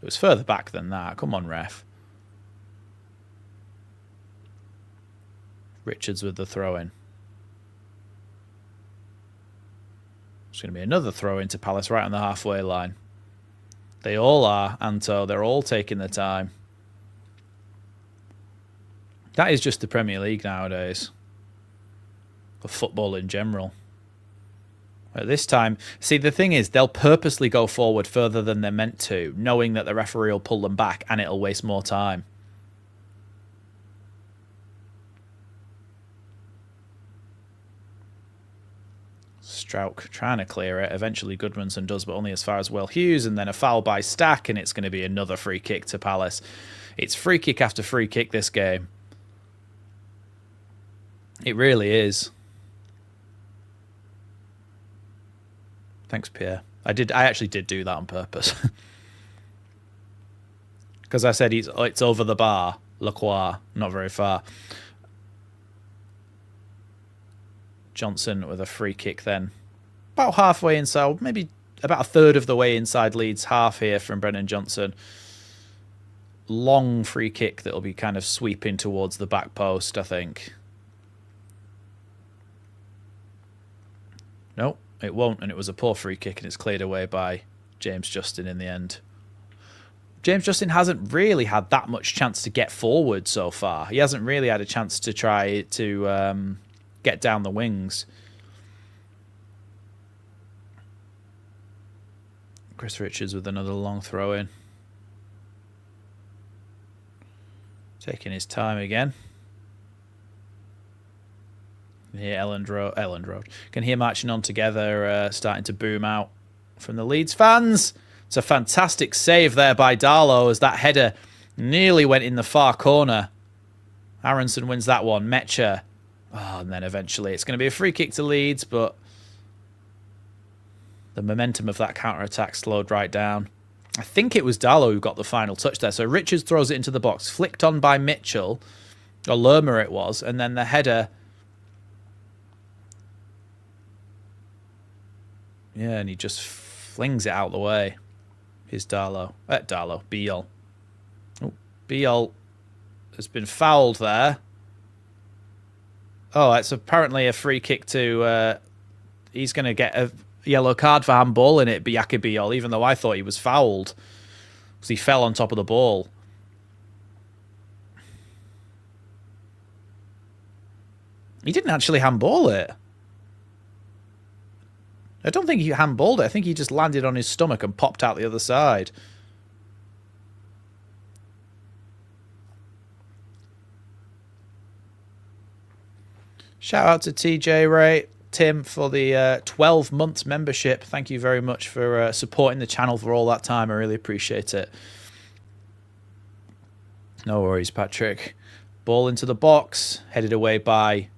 It was further back than that. Come on, ref. Richards with the throw-in. It's going to be another throw into Palace right on the halfway line. They all are, Anto. They're all taking their time. That is just the Premier League nowadays. Or football in general. At this time, see, the thing is, they'll purposely go forward further than they're meant to, knowing that the referee will pull them back and it'll waste more time. Strauch trying to clear it. Eventually Goodmanson does, but only as far as Will Hughes, and then a foul by Stack, and it's going to be another free kick to Palace. It's free kick after free kick this game. It really is. Thanks, Pierre. I actually did do that on purpose. Because I said it's over the bar. Lacroix, not very far. Johnson with a free kick then. About halfway inside, maybe about a third of the way inside Leeds half here from Brennan Johnson. Long free kick that'll be kind of sweeping towards the back post, I think. No, it won't, and it was a poor free kick, and it's cleared away by James Justin in the end. James Justin hasn't really had that much chance to get forward so far. He hasn't really had a chance to try to get down the wings. Chris Richards with another long throw in. Taking his time again. Can hear Elland Road. Can hear marching on together, starting to boom out from the Leeds fans. It's a fantastic save there by Darlow as that header nearly went in the far corner. Aronson wins that one. Metcher. Oh, and then eventually it's going to be a free kick to Leeds, but the momentum of that counter-attack slowed right down. I think it was Darlow who got the final touch there. So Richards throws it into the box, flicked on by Mitchell, or Lerma it was, and then the header. Yeah, and he just flings it out the way. Here's Darlow. Beal. Oh, Beal has been fouled there. Oh, it's apparently a free kick to... he's going to get a yellow card for handball in it, Biyaka Beal, even though I thought he was fouled because he fell on top of the ball. He didn't actually handball it. I don't think he handballed it. I think he just landed on his stomach and popped out the other side. Shout out to TJ Ray, Tim, for the 12 months membership. Thank you very much for supporting the channel for all that time. I really appreciate it. No worries, Patrick. Ball into the box, headed away by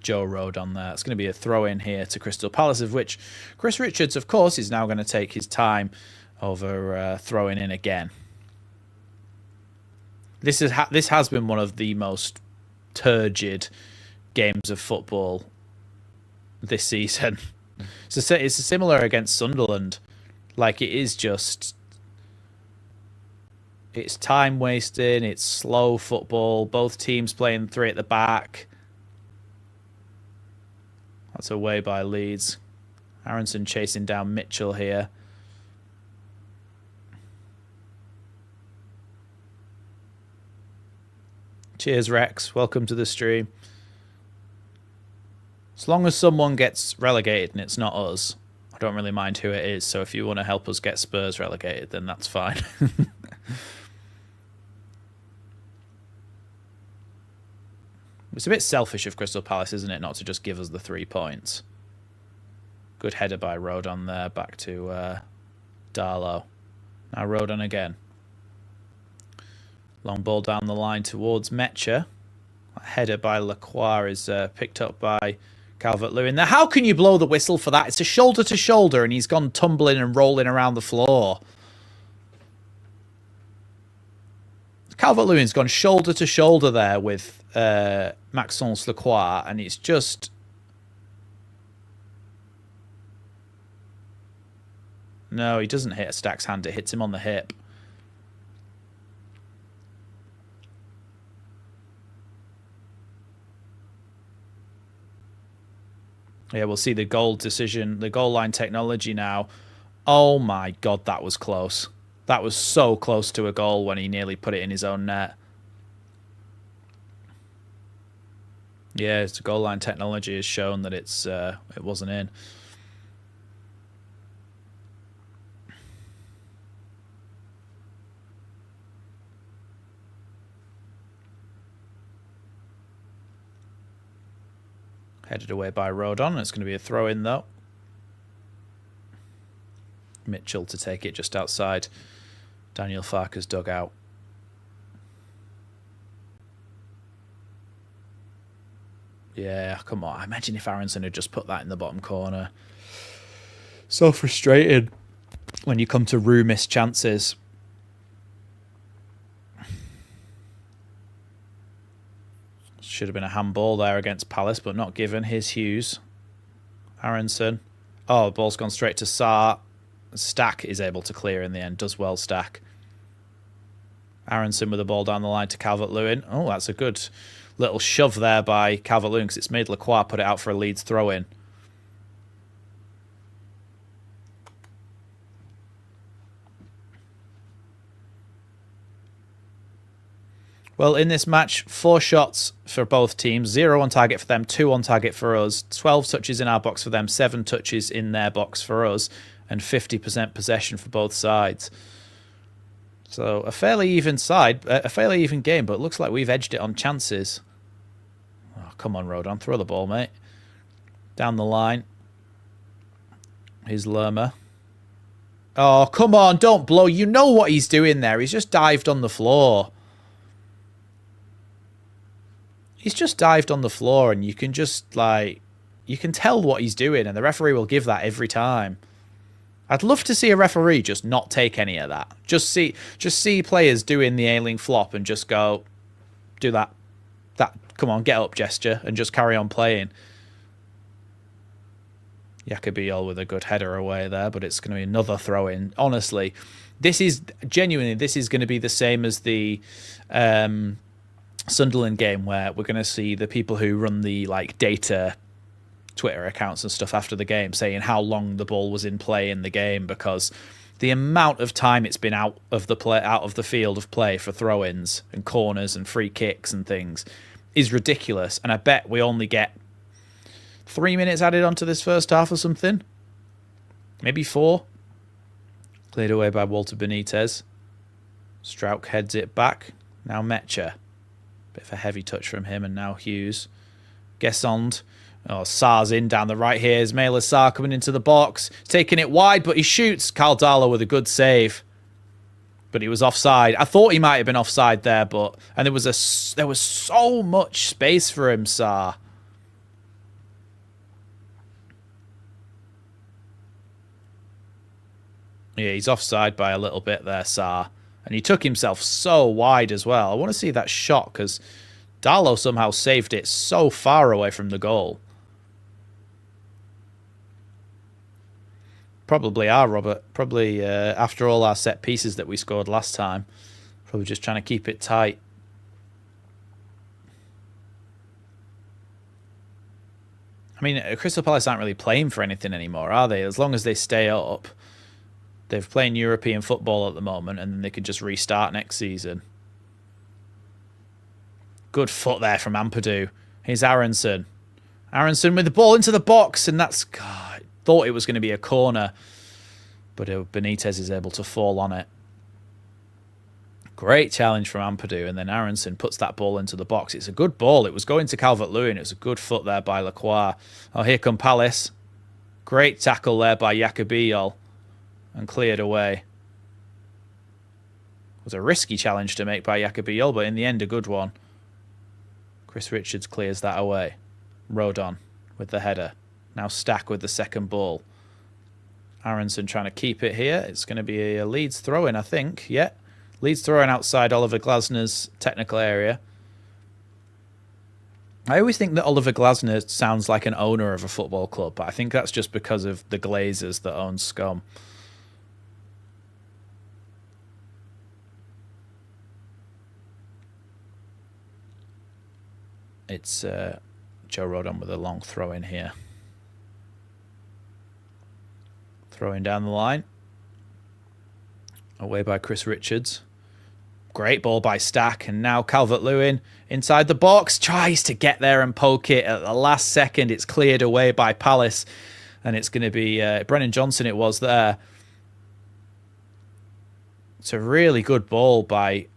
Joe Rodon there. It's going to be a throw-in here to Crystal Palace, of which Chris Richards, of course, is now going to take his time over throwing in again. This has been one of the most turgid games of football this season. It's similar against Sunderland. Like, it is just... It's time wasting, it's slow football, both teams playing three at the back. That's away by Leeds. Aronson chasing down Mitchell here. Cheers, Rex. Welcome to the stream. As long as someone gets relegated and it's not us, I don't really mind who it is. So if you want to help us get Spurs relegated, then that's fine. It's a bit selfish of Crystal Palace, isn't it, not to just give us the 3 points. Good header by Rodon there, back to Darlow. Now Rodon again. Long ball down the line towards Metcher. That header by Lacroix is picked up by Calvert-Lewin. Now, how can you blow the whistle for that? It's a shoulder-to-shoulder, and he's gone tumbling and rolling around the floor. Calvert-Lewin's gone shoulder-to-shoulder there with Maxence Lacroix, and it's just... No, he doesn't hit a Stack's hand. It hits him on the hip. Yeah, we'll see the goal decision, the goal line technology now. Oh my God, that was close. That was so close to a goal when he nearly put it in his own net. Yeah, the goal line technology has shown that it wasn't in. Headed away by Rodon. It's going to be a throw-in, though. Mitchell to take it just outside Daniel Farke's dugout. Yeah, come on. Imagine if Aronson had just put that in the bottom corner. So frustrated when you come to rue missed chances. Should have been a handball there against Palace, but not given. Here's Hughes. Aronson. Oh, the ball's gone straight to Sarr. Stack is able to clear in the end. Does well, Stack. Aronson with the ball down the line to Calvert-Lewin. Oh, that's a good little shove there by Calvert-Lewin because it's made Lacroix put it out for a Leeds throw-in. Well, in this match, 4 shots for both teams. 0 on target for them, 2 on target for us. 12 touches in our box for them, 7 touches in their box for us. And 50% possession for both sides. So a fairly even side, a fairly even game, but it looks like we've edged it on chances. Oh, come on, Rodon. Throw the ball, mate. Down the line. Here's Lerma. Oh, come on, don't blow. You know what he's doing there. He's just dived on the floor. He's just dived on the floor, and you can just, like, you can tell what he's doing, and the referee will give that every time. I'd love to see a referee just not take any of that. Just see players doing the ailing flop and just go, do that. Come on, get up gesture, and just carry on playing. Jacobiol with a good header away there, but it's going to be another throw in. Honestly, this is genuinely, this is going to be the same as the Sunderland game, where we're going to see the people who run the like data Twitter accounts and stuff after the game saying how long the ball was in play in the game, because the amount of time it's been out of the field of play for throw-ins and corners and free kicks and things is ridiculous. And I bet we only get 3 minutes added onto this first half or something. Maybe 4. Cleared away by Walter Benitez. Strauch heads it back. Now Metcher. Bit of a heavy touch from him, and now Hughes. Gesond. Oh, Sarr's in down the right here. Ismail Sarr coming into the box. He's taking it wide, but he shoots. Carl Darlow with a good save. But he was offside. I thought he might have been offside there, but... And there was so much space for him, Sarr. Yeah, he's offside by a little bit there, Sarr. And he took himself so wide as well. I want to see that shot, because Darlow somehow saved it so far away from the goal. Probably are, Robert. Probably after all our set pieces that we scored last time. Probably just trying to keep it tight. I mean, Crystal Palace aren't really playing for anything anymore, are they? As long as they stay up. They're playing European football at the moment, and then they can just restart next season. Good foot there from Ampadu. Here's Aronson. Aronson with the ball into the box, and that's... God, I thought it was going to be a corner, but Benitez is able to fall on it. Great challenge from Ampadu, and then Aronson puts that ball into the box. It's a good ball. It was going to Calvert-Lewin. It was a good foot there by Lacroix. Oh, here come Palace. Great tackle there by Jacobiol. And cleared away. It was a risky challenge to make by Jacobiol, but in the end a good one. Chris Richards clears that away. Rodon with the header. Now Stack with the second ball. Aronson trying to keep it here. It's going to be a Leeds throw-in, I think. Yeah. Leeds throw-in outside Oliver Glasner's technical area. I always think that Oliver Glasner sounds like an owner of a football club, but I think that's just because of the Glazers that own Scum. It's Joe Rodon with a long throw in here. Throwing down the line. Away by Chris Richards. Great ball by Stack. And now Calvert-Lewin inside the box. Tries to get there and poke it. At the last second, it's cleared away by Palace. And it's going to be Brennan Johnson it was there. It's a really good ball by...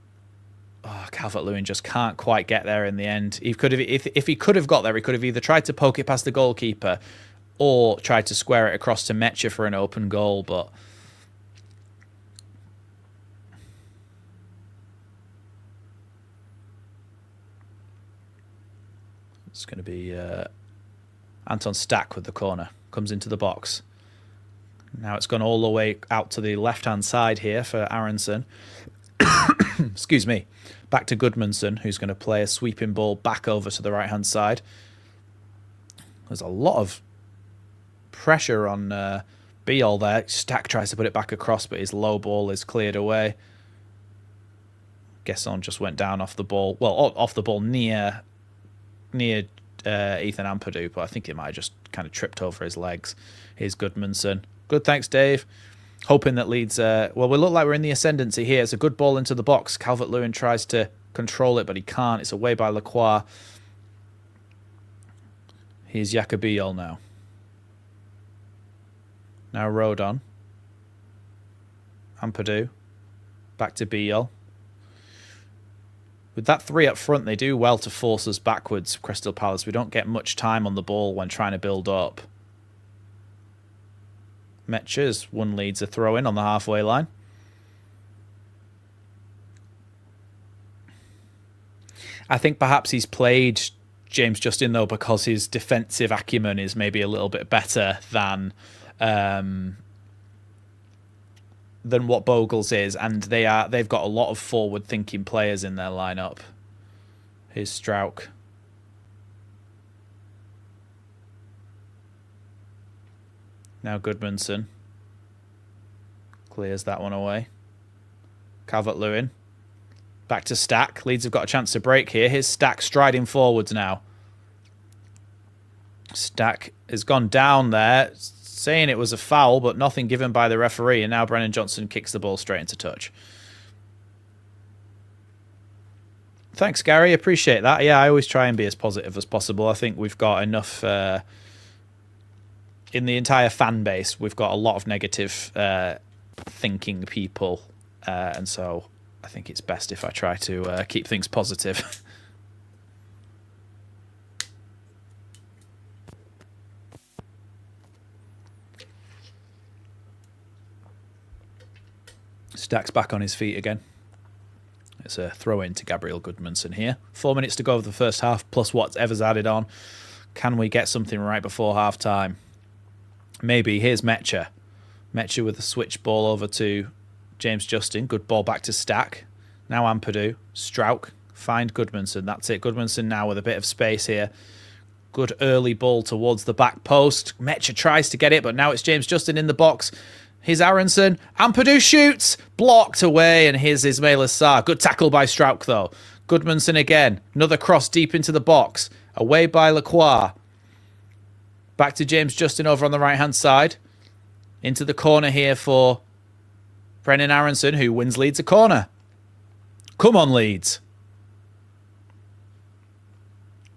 Oh, Calvert-Lewin just can't quite get there in the end. He could have, if he could have got there, he could have either tried to poke it past the goalkeeper or tried to square it across to Metcher for an open goal, but it's going to be Anton Stack with the corner. Comes into the box. Now it's gone all the way out to the left-hand side here for Aronson. Excuse me. Back to Goodmanson, who's going to play a sweeping ball back over to the right-hand side. There's a lot of pressure on Biol there. Stack tries to put it back across, but his low ball is cleared away. Gesson just went down off the ball. Well, off the ball near Ethan Ampadu, but I think it might have just kind of tripped over his legs. Here's Goodmanson. Good, thanks, Dave. Hoping that Leeds... well, we look like we're in the ascendancy here. It's a good ball into the box. Calvert-Lewin tries to control it, but he can't. It's away by Lacroix. Here's Jacobiol now. Now Rodon. Ampadu. Back to Biol. With that 3 up front, they do well to force us backwards, Crystal Palace. We don't get much time on the ball when trying to build up. Metch's won Leeds a throw-in on the halfway line. I think perhaps he's played James Justin, though, because his defensive acumen is maybe a little bit better than what Bogle's is, and they've got a lot of forward-thinking players in their lineup. Here's Strauch. Now Goodmanson clears that one away. Calvert-Lewin. Back to Stack. Leeds have got a chance to break here. Here's Stack striding forwards now. Stack has gone down there, saying it was a foul, but nothing given by the referee, and now Brennan Johnson kicks the ball straight into touch. Thanks, Gary. Appreciate that. Yeah, I always try and be as positive as possible. I think we've got enough... in the entire fan base, we've got a lot of negative thinking people, and so I think it's best if I try to keep things positive. Stack's back on his feet again. It's a throw-in to Gabriel Goodmanson here. 4 minutes to go of the first half, plus whatever's added on. Can we get something right before half-time? Maybe. Here's Metcha. Metcha with a switch ball over to James Justin. Good ball back to Stack. Now Ampadu. Strauch. Find Goodmanson. That's it. Goodmanson now with a bit of space here. Good early ball towards the back post. Metcha tries to get it, but now it's James Justin in the box. Here's Aronson. Ampadu shoots. Blocked away, and here's Ismail Assar. Good tackle by Strauch, though. Goodmanson again. Another cross deep into the box. Away by Lacroix. Back to James Justin over on the right-hand side. Into the corner here for Brennan Aronson, who wins Leeds a corner. Come on, Leeds.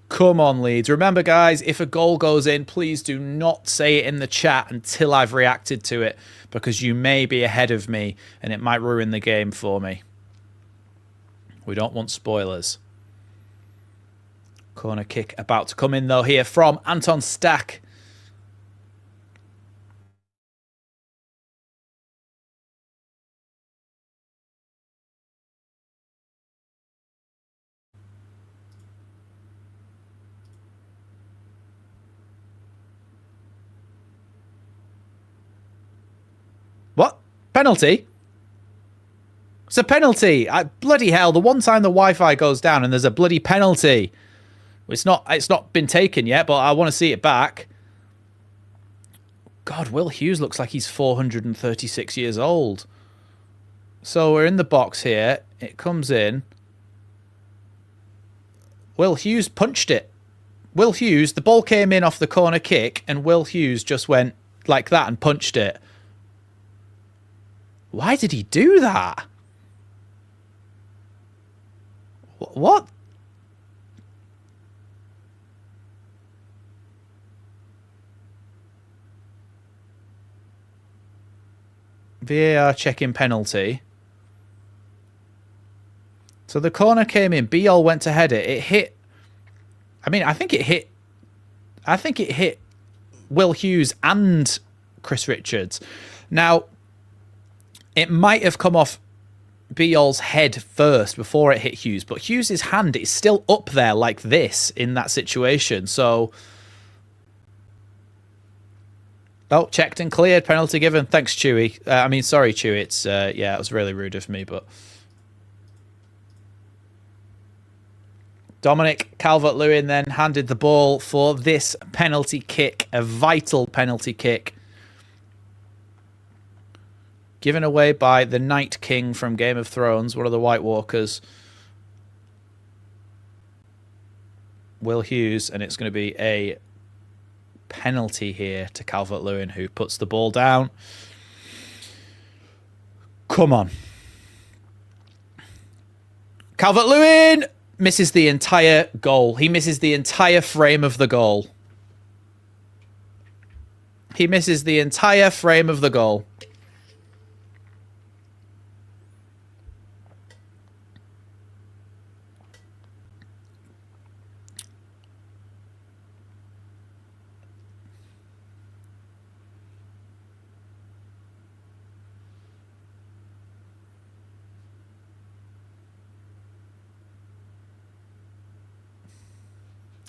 Come on, Leeds. Remember, guys, if a goal goes in, please do not say it in the chat until I've reacted to it, because you may be ahead of me and it might ruin the game for me. We don't want spoilers. Corner kick about to come in, though, here from Anton Stack. What? Penalty? It's a penalty. Bloody hell, the one time the Wi-Fi goes down and there's a bloody penalty. It's not been taken yet, but I want to see it back. God, Will Hughes looks like he's 436 years old. So we're in the box here. It comes in. Will Hughes punched it. Will Hughes, the ball came in off the corner kick, and Will Hughes just went like that and punched it. Why did he do that? What? VAR checking penalty. So the corner came in. Biol went to head it. It hit. I mean, I think it hit Will Hughes and Chris Richards. Now, it might have come off Biol's head first before it hit Hughes, but Hughes' hand is still up there like this in that situation. So, oh, checked and cleared. Penalty given. Thanks, Chewy. Sorry, Chewy. It's yeah, it was really rude of me, but Dominic Calvert-Lewin then handed the ball for this penalty kick, a vital penalty kick, given away by the Night King from Game of Thrones, one of the White Walkers, Will Hughes, and it's going to be a penalty here to Calvert-Lewin, who puts the ball down. Come on. Calvert-Lewin misses the entire goal. He misses the entire frame of the goal. He misses the entire frame of the goal.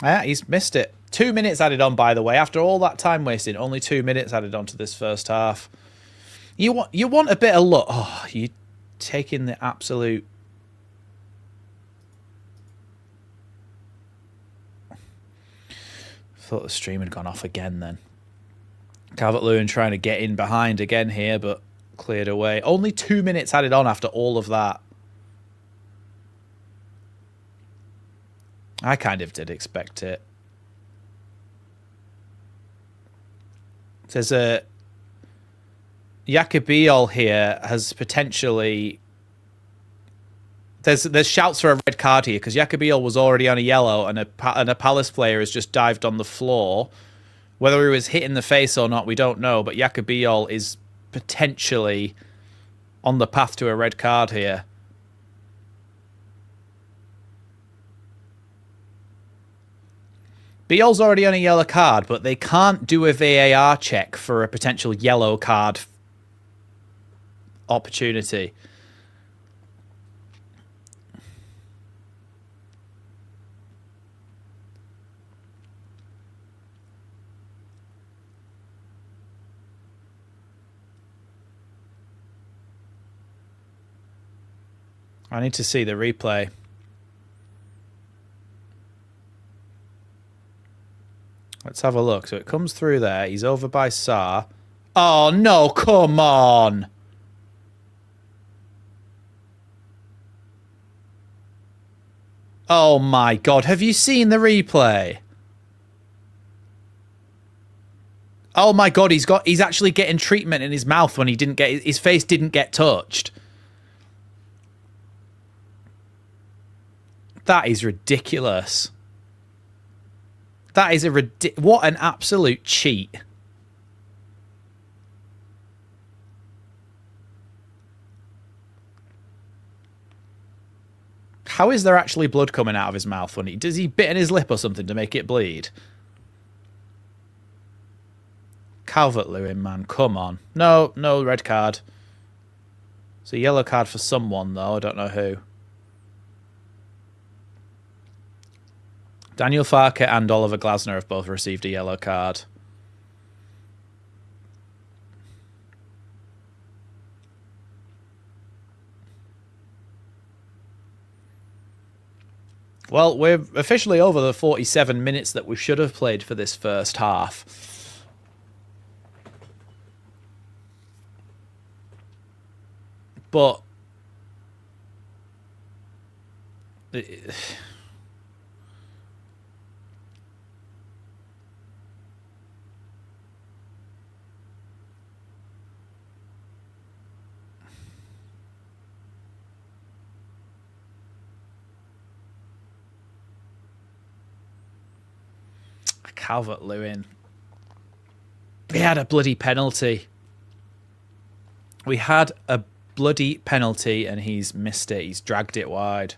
Yeah, he's missed it. 2 minutes added on, by the way. After all that time wasted, only 2 minutes added on to this first half. You want a bit of luck. Oh, you taking the absolute... Thought the stream had gone off again then. Calvert-Lewin trying to get in behind again here, but cleared away. Only 2 minutes added on after all of that. I kind of did expect it. There's a... Yacobiol here has potentially... There's shouts for a red card here because Yacobiol was already on a yellow and a Palace player has just dived on the floor. Whether he was hit in the face or not, we don't know. But Yacobiol is potentially on the path to a red card here. Biol's already on a yellow card, but they can't do a VAR check for a potential yellow card opportunity. I need to see the replay. Let's have a look. So it comes through there. He's over by Sarr. Oh, no, come on. Oh, my God. Have you seen the replay? Oh, my God. He's actually getting treatment in his mouth when he didn't get... His face didn't get touched. That is ridiculous. That is what an absolute cheat. How is there actually blood coming out of his mouth when does he bitten his lip or something to make it bleed? Calvert-Lewin, man, come on. No red card. It's a yellow card for someone though, I don't know who. Daniel Farke and Oliver Glasner have both received a yellow card. Well, we're officially over the 47 minutes that we should have played for this first half. But... Calvert-Lewin. We had a bloody penalty. We had a bloody penalty and he's missed it. He's dragged it wide.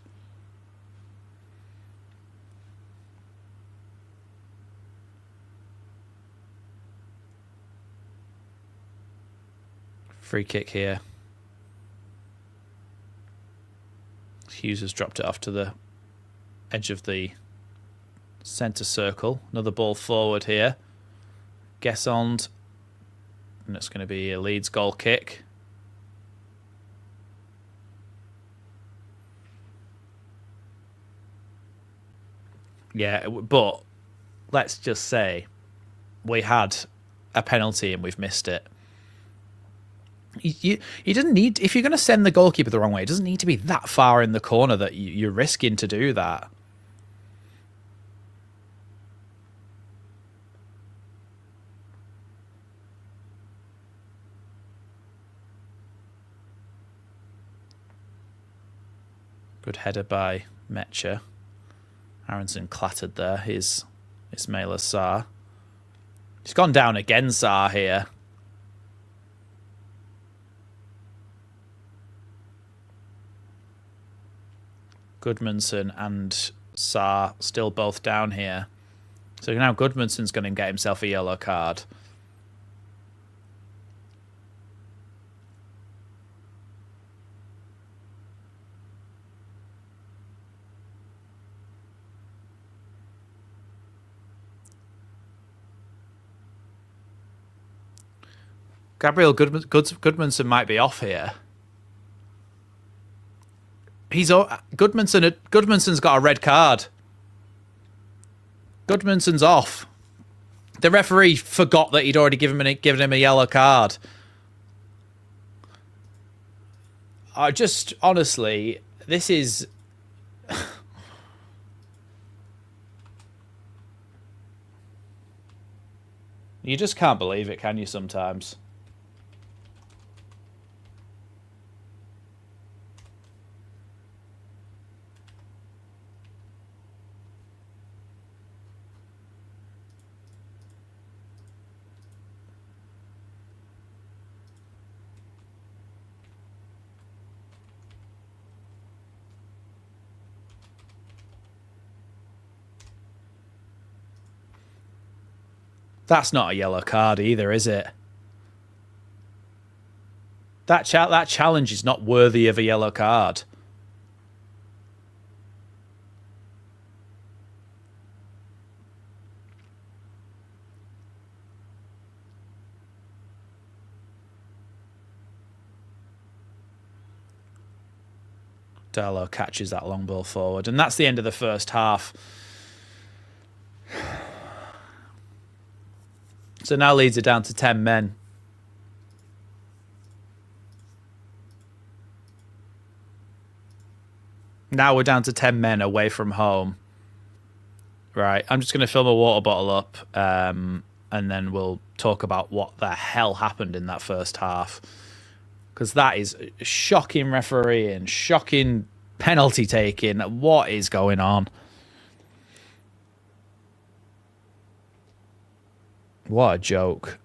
Free kick here. Hughes has dropped it off to the edge of the centre circle. Another ball forward here. Guessond. And it's going to be a Leeds goal kick. Yeah, but let's just say we had a penalty and we've missed it. You doesn't need... If you're going to send the goalkeeper the wrong way, it doesn't need to be that far in the corner that you're risking to do that. Good header by Metcher. Aronson clattered there. Here's Ismaila Sarr. He's gone down again, Sarr, here. Goodmanson and Sarr still both down here. So now Goodmanson's going to get himself a yellow card. Gabriel Goodmanson might be off here. Goodmanson's got a red card. Goodmanson's off. The referee forgot that he'd already given him a yellow card. I just honestly, this is. You just can't believe it, can you? Sometimes. That's not a yellow card either, is it? That challenge is not worthy of a yellow card. Darlow catches that long ball forward, and that's the end of the first half. So now Leeds are down to 10 men. Now we're down to 10 men away from home. Right, I'm just going to fill my water bottle up, and then we'll talk about what the hell happened in that first half. Because that is shocking refereeing, shocking penalty taking. What is going on? What a joke.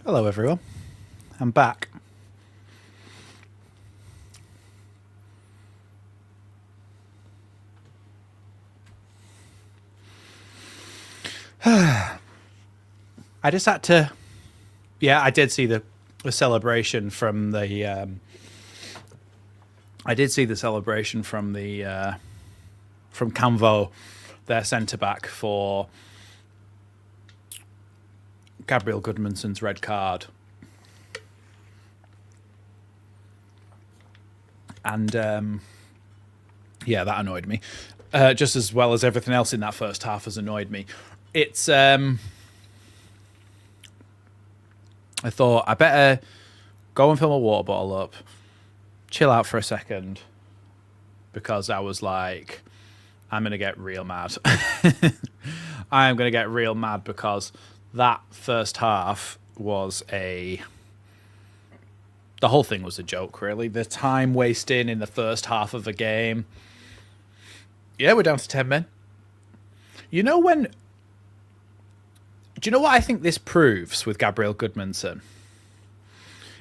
Hello, everyone. I'm back. I just had to. Yeah, I did see the celebration from the. I did see the celebration from the from Camvo, their centre back, for Gabriel Goodmanson's red card. And yeah, that annoyed me. Just as well as everything else in that first half has annoyed me. It's I thought I better go and fill my water bottle up, chill out for a second, because I was like, I'm gonna get real mad. I am gonna get real mad because that first half was the whole thing was a joke, really. The time wasting in the first half of a game. Yeah, we're down to 10 men. Do you know what I think this proves with Gabriel Goodmanson?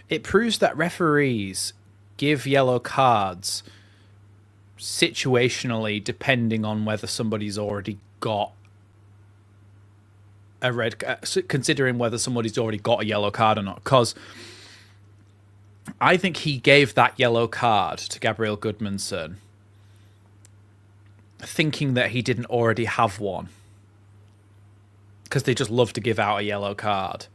It proves that referees give yellow cards situationally depending on whether somebody's already got a considering whether somebody's already got a yellow card or not. Because I think he gave that yellow card to Gabriel Goodmanson thinking that he didn't already have one, because they just love to give out a yellow card.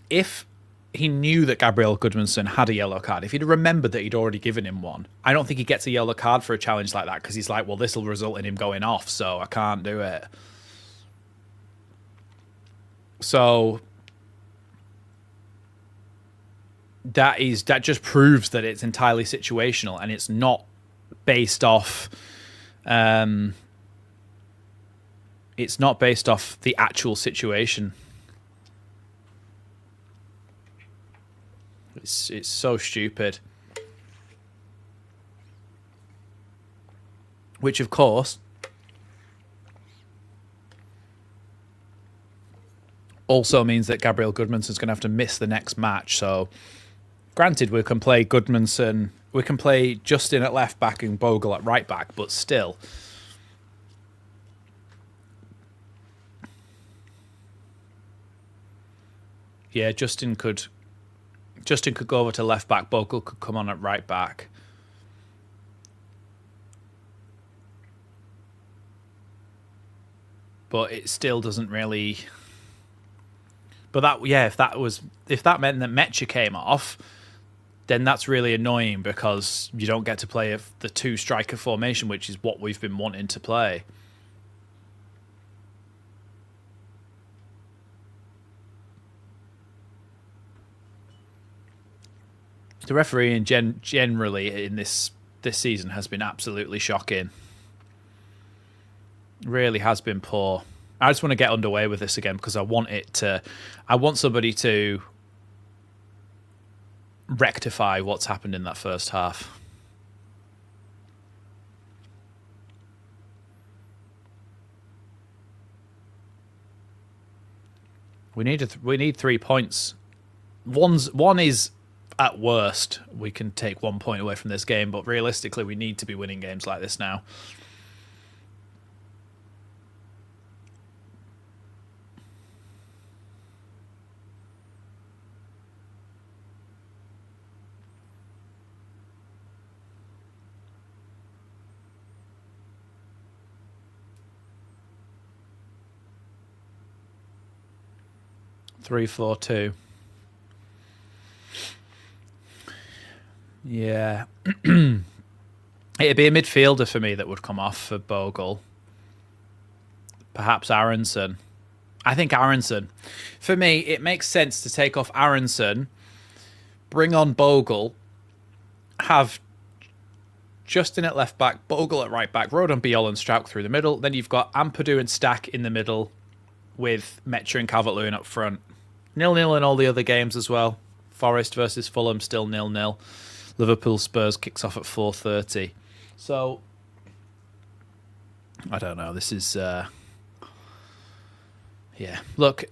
If he knew that Gabriel Goodmanson had a yellow card, if he'd remembered that he'd already given him one, I don't think he gets a yellow card for a challenge like that, because he's like, well, this will result in him going off, so I can't do it. So that just proves that it's entirely situational, and it's not based off it's not based off the actual situation. It's so stupid. Which, of course, also means that Gabriel Goodmanson's going to have to miss the next match. So, granted, we can play Goodmanson, we can play Justin at left back and Bogle at right back, but still, yeah, Justin could go over to left back, Bogle could come on at right back. But it still doesn't really. But that, yeah, if that meant that Metcha came off, then that's really annoying, because you don't get to play the two striker formation, which is what we've been wanting to play. The refereeing generally in this season has been absolutely shocking. Really has been poor. I just want to get underway with this again, because I want somebody to rectify what's happened in that first half. We need 3 points. One is, at worst, we can take 1 point away from this game, but realistically, we need to be winning games like this now. Three, 4, 2. Yeah. It'd be a midfielder for me that would come off for Bogle. Perhaps Aronson. I think Aronson. For me, it makes sense to take off Aronson, bring on Bogle, have Justin at left back, Bogle at right back, Rodon, Biol and Strauch through the middle. Then you've got Ampadu and Stack in the middle, with Metcha and Calvert-Lewin up front. 0-0 in all the other games as well. Forest versus Fulham, still 0-0. Liverpool Spurs kicks off at 4:30. So, I don't know. This is Yeah. Look,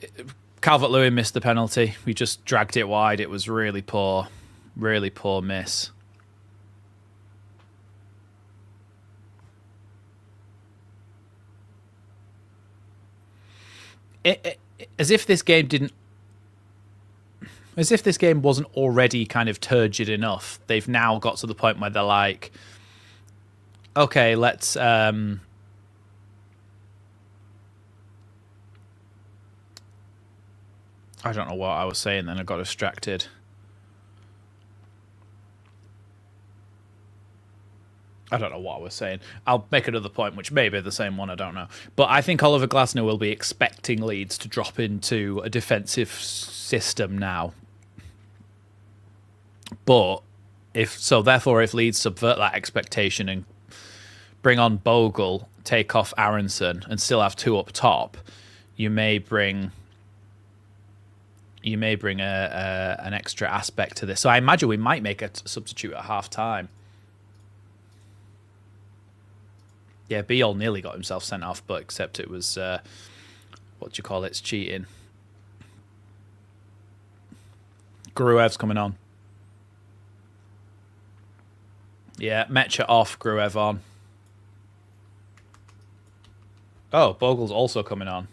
Calvert-Lewin missed the penalty. We just dragged it wide. It was really poor miss. As if this game didn't. As if this game wasn't already kind of turgid enough. They've now got to the point where they're like, okay, let's. I don't know what I was saying then. I got distracted. I don't know what I was saying. I'll make another point, which may be the same one, I don't know. But I think Oliver Glasner will be expecting Leeds to drop into a defensive system now. But therefore, if Leeds subvert that expectation and bring on Bogle, take off Aronson, and still have two up top, you may bring an extra aspect to this. So I imagine we might make a substitute at half time. Yeah, Beal nearly got himself sent off, but except it was what do you call it? It's cheating. Gruev's coming on. Yeah, Metcha off, Gruev on. Oh, Bogle's also coming on.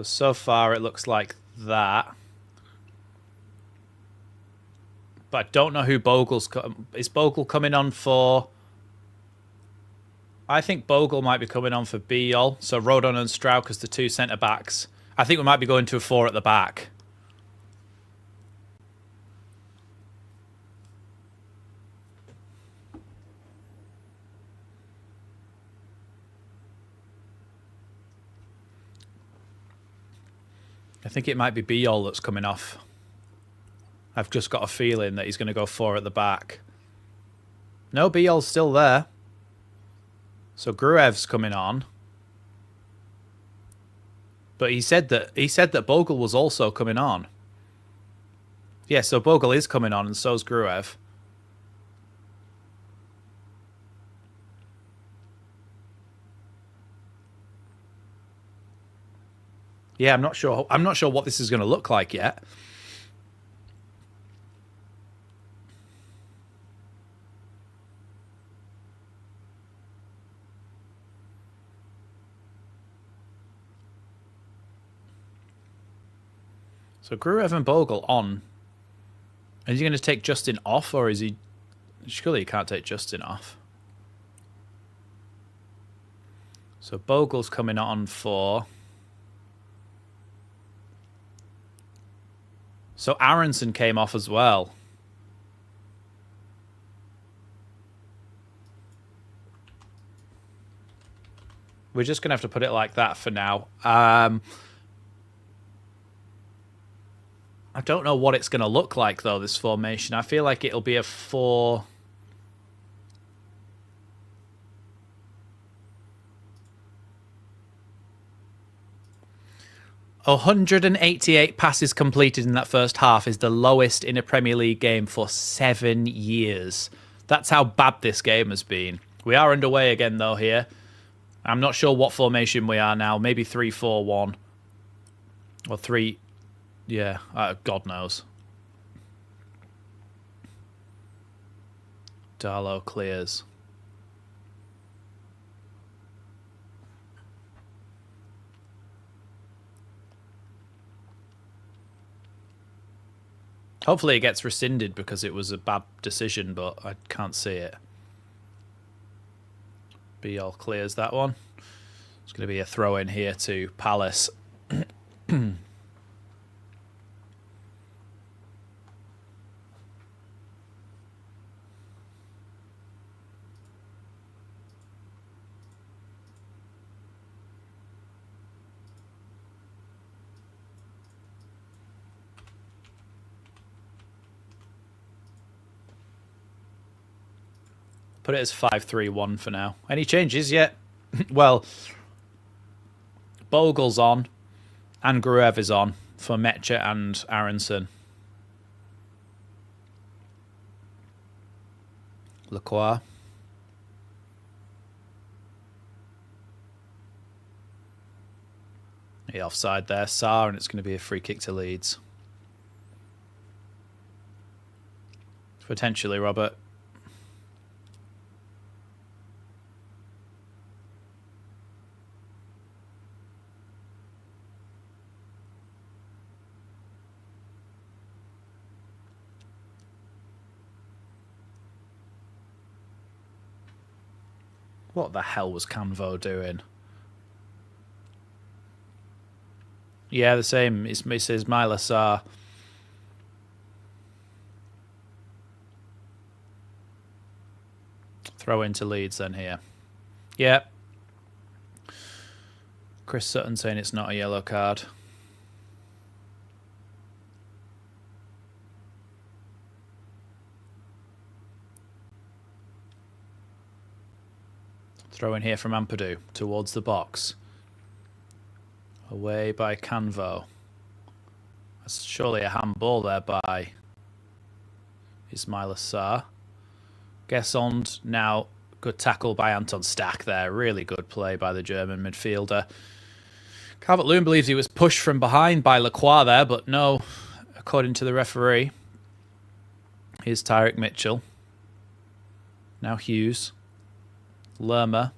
So far it looks like that. But I don't know who Bogle's... Is Bogle coming on for... I think Bogle might be coming on for Beal. So Rodon and Strauch as the two centre-backs. I think we might be going to a 4 at the back. I think it might be Beal that's coming off. I've just got a feeling that he's going to go 4 at the back. No, Beal's still there. So Gruev's coming on. But he said that Bogle was also coming on. Yeah, so Bogle is coming on and so's Gruev. Yeah, I'm not sure what this is going to look like yet. So Gruev and Bogle on. Is he going to take Justin off, or is he... Surely he can't take Justin off. So Bogle's coming on for... So Aronson came off as well. We're just going to have to put it like that for now. I don't know what it's going to look like, though, this formation. I feel like it'll be a 4... 188 passes completed in that first half is the lowest in a Premier League game for 7 years. That's how bad this game has been. We are underway again, though, here. I'm not sure what formation we are now. Maybe 3-4-1. Or 3... Yeah, God knows. Darlow clears. Hopefully it gets rescinded because it was a bad decision, but I can't see it. Beal clears that one. It's going to be a throw in here to Palace. Put it as 5-3-1 for now. Any changes yet? Well, Bogle's on and Gruev is on for Metcha and Aronson. Lacroix. The offside there, Sarr, and it's going to be a free kick to Leeds. Potentially, Robert. What the hell was Canvo doing? Yeah, the same. It's Mrs. Myla Sarr. Throw into Leeds then here. Yeah. Chris Sutton saying it's not a yellow card. Throw in here from Ampadu towards the box. Away by Canvo. That's surely a handball there by Ismaila Sarr. Gesond now. Good tackle by Anton Stack there. Really good play by the German midfielder. Calvert-Lewin believes he was pushed from behind by Lacroix there, but no, according to the referee. Here's Tyrick Mitchell. Now Hughes. Lerma.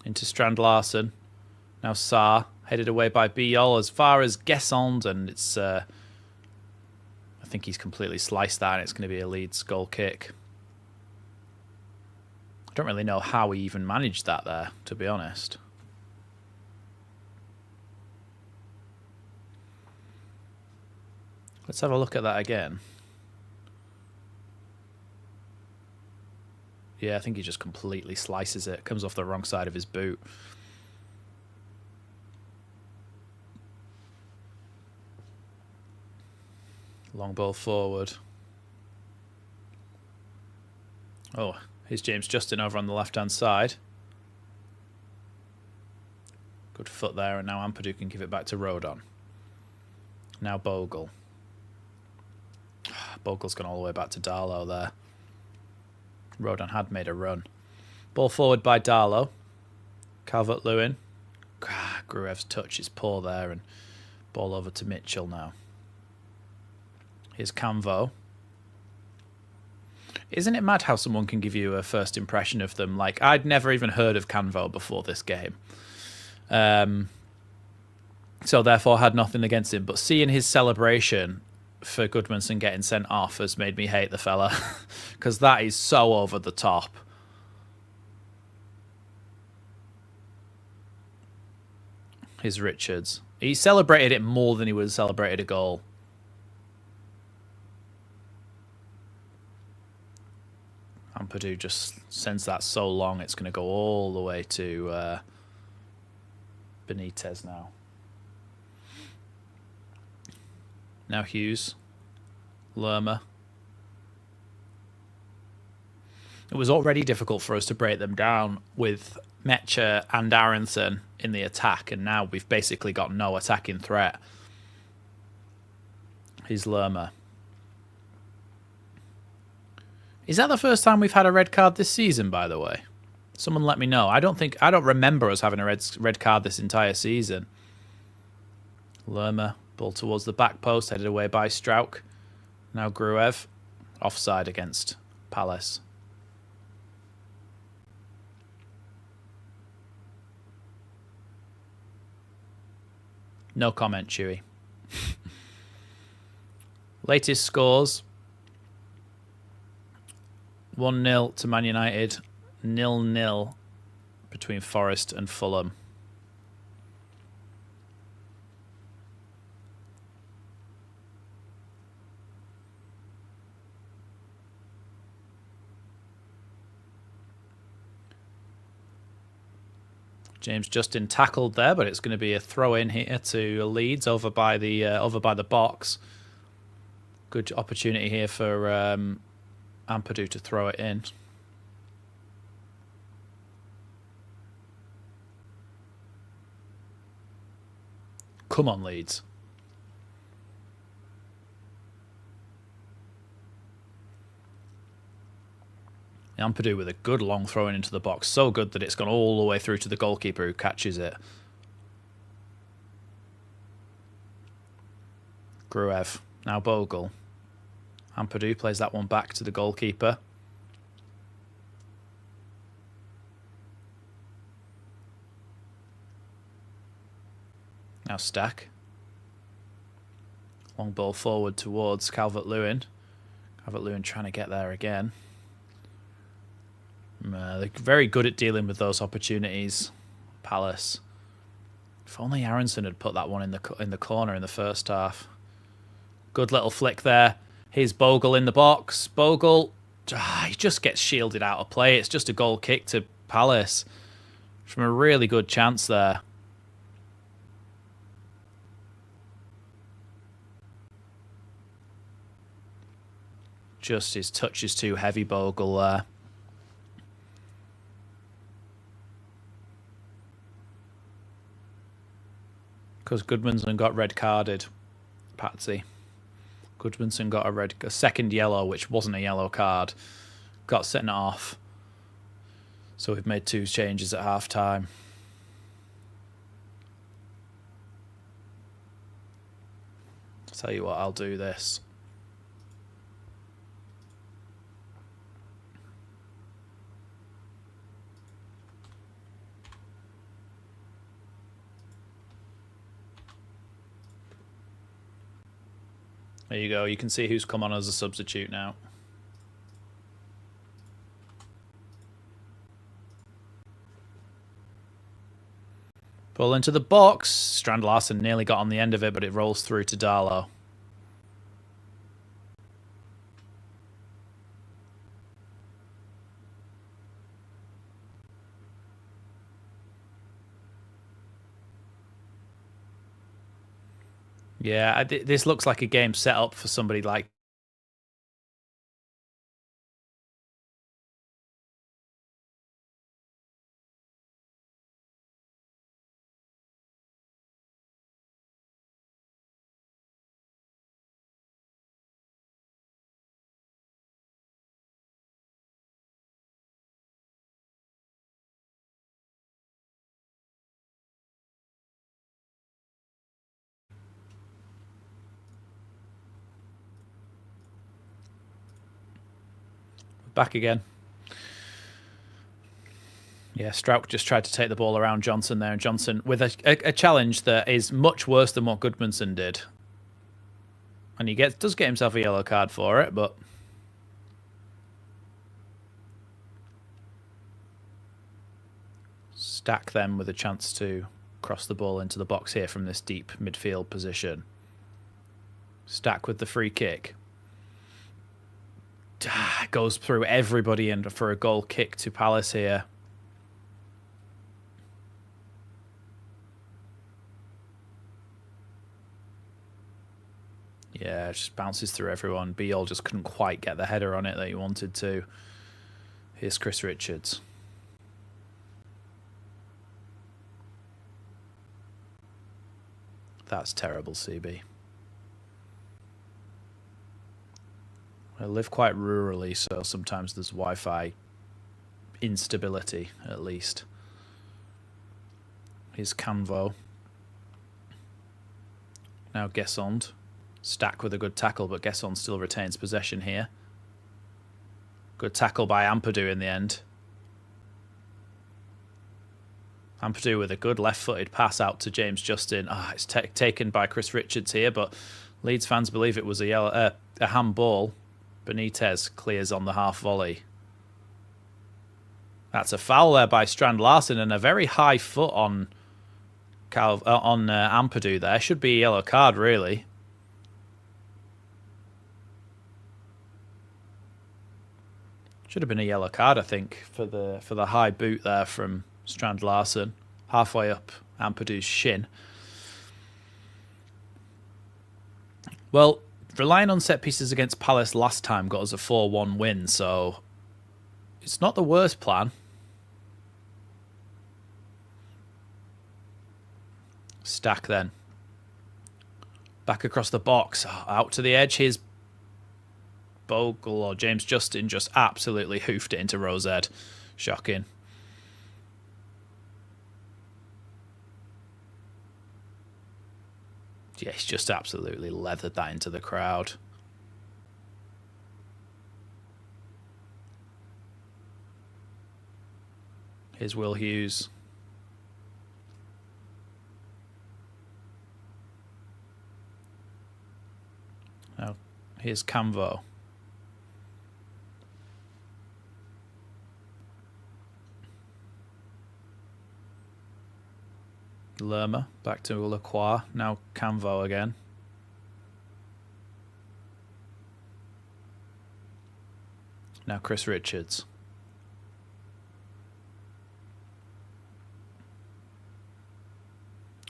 Into Strand Larsen. Now Sarr. Headed away by Biol as far as Gesond, and it's... I think he's completely sliced that, and it's going to be a Leeds goal kick. I don't really know how he even managed that there, to be honest. Let's have a look at that again. Yeah, I think he just completely slices it. Comes off the wrong side of his boot. Long ball forward. Oh, here's James Justin over on the left-hand side. Good foot there, and now Ampadu can give it back to Rodon. Now Bogle. Bogle's gone all the way back to Darlow there. Rodon had made a run. Ball forward by Darlow. Calvert-Lewin. Gruev's touch is poor there, and ball over to Mitchell now. Here's Canvo. Isn't it mad how someone can give you a first impression of them? Like, I'd never even heard of Canvo before this game. So therefore had nothing against him. But seeing his celebration for Goodmanson getting sent off has made me hate the fella. Because that is so over the top. Here's Richards. He celebrated it more than he would have celebrated a goal. Ampadu just sends that so long, it's going to go all the way to Benitez now. Now Hughes. Lerma. It was already difficult for us to break them down with Metcher and Aronson in the attack, and now we've basically got no attacking threat. Here's Lerma. Is that the first time we've had a red card this season, by the way? Someone let me know. I don't remember us having a red card this entire season. Lerma, ball towards the back post, headed away by Strauch. Now Gruev, offside against Palace. No comment, Chewy. Latest scores. 1-0 to Man United, 0-0 between Forest and Fulham. James Justin tackled there, but it's going to be a throw in here to Leeds over by the box. Good opportunity here for Ampadu to throw it in. Come on, Leeds. Ampadu with a good long throw in into the box. So good that it's gone all the way through to the goalkeeper who catches it. Gruev. Now Bogle. Ampadu plays that one back to the goalkeeper. Now Stack. Long ball forward towards Calvert-Lewin. Calvert-Lewin trying to get there again. They're very good at dealing with those opportunities. Palace. If only Aronson had put that one in the corner in the first half. Good little flick there. Here's Bogle in the box. Bogle, he just gets shielded out of play. It's just a goal kick to Palace from a really good chance there. Just his touch is too heavy, Bogle there. Because Goodmanson got red carded. Patsy. Goodmanson got a second yellow, which wasn't a yellow card. Got sent off. So we've made 2 changes at half time. I'll tell you what, I'll do this. There you go. You can see who's come on as a substitute now. Ball into the box. Strand Larsen nearly got on the end of it, but it rolls through to Darlow. Yeah, this looks like a game set up for somebody like... Back again. Yeah, Strauch just tried to take the ball around Johnson there, and Johnson with a challenge that is much worse than what Goodmanson did. And he does get himself a yellow card for it, but... Stack them with a chance to cross the ball into the box here from this deep midfield position. Stack with the free kick. Goes through everybody and for a goal kick to Palace here. Yeah, just bounces through everyone. Beal just couldn't quite get the header on it that he wanted to. Here's Chris Richards. That's terrible, CB. I live quite rurally, so sometimes there's Wi-Fi instability, at least. Here's Canvo. Now Guessond. Stack with a good tackle, but Guessond still retains possession here. Good tackle by Ampadu in the end. Ampadu with a good left-footed pass out to James Justin. It's taken by Chris Richards here, but Leeds fans believe it was a handball. Benitez clears on the half volley. That's a foul there by Strand Larsen and a very high foot on Ampadu there. Should be a yellow card, really. Should have been a yellow card, I think, for the high boot there from Strand Larsen. Halfway up Ampadu's shin. Well, relying on set pieces against Palace last time got us a 4-1 win, so it's not the worst plan. Stack then. Back across the box. Out to the edge. Here's Bogle or James Justin just absolutely hoofed it into Rosehead. Shocking. Yeah, he's just absolutely leathered that into the crowd. Here's Will Hughes. Now, here's Camvo. Lerma back to Lacroix. Now Camvo again. Now Chris Richards.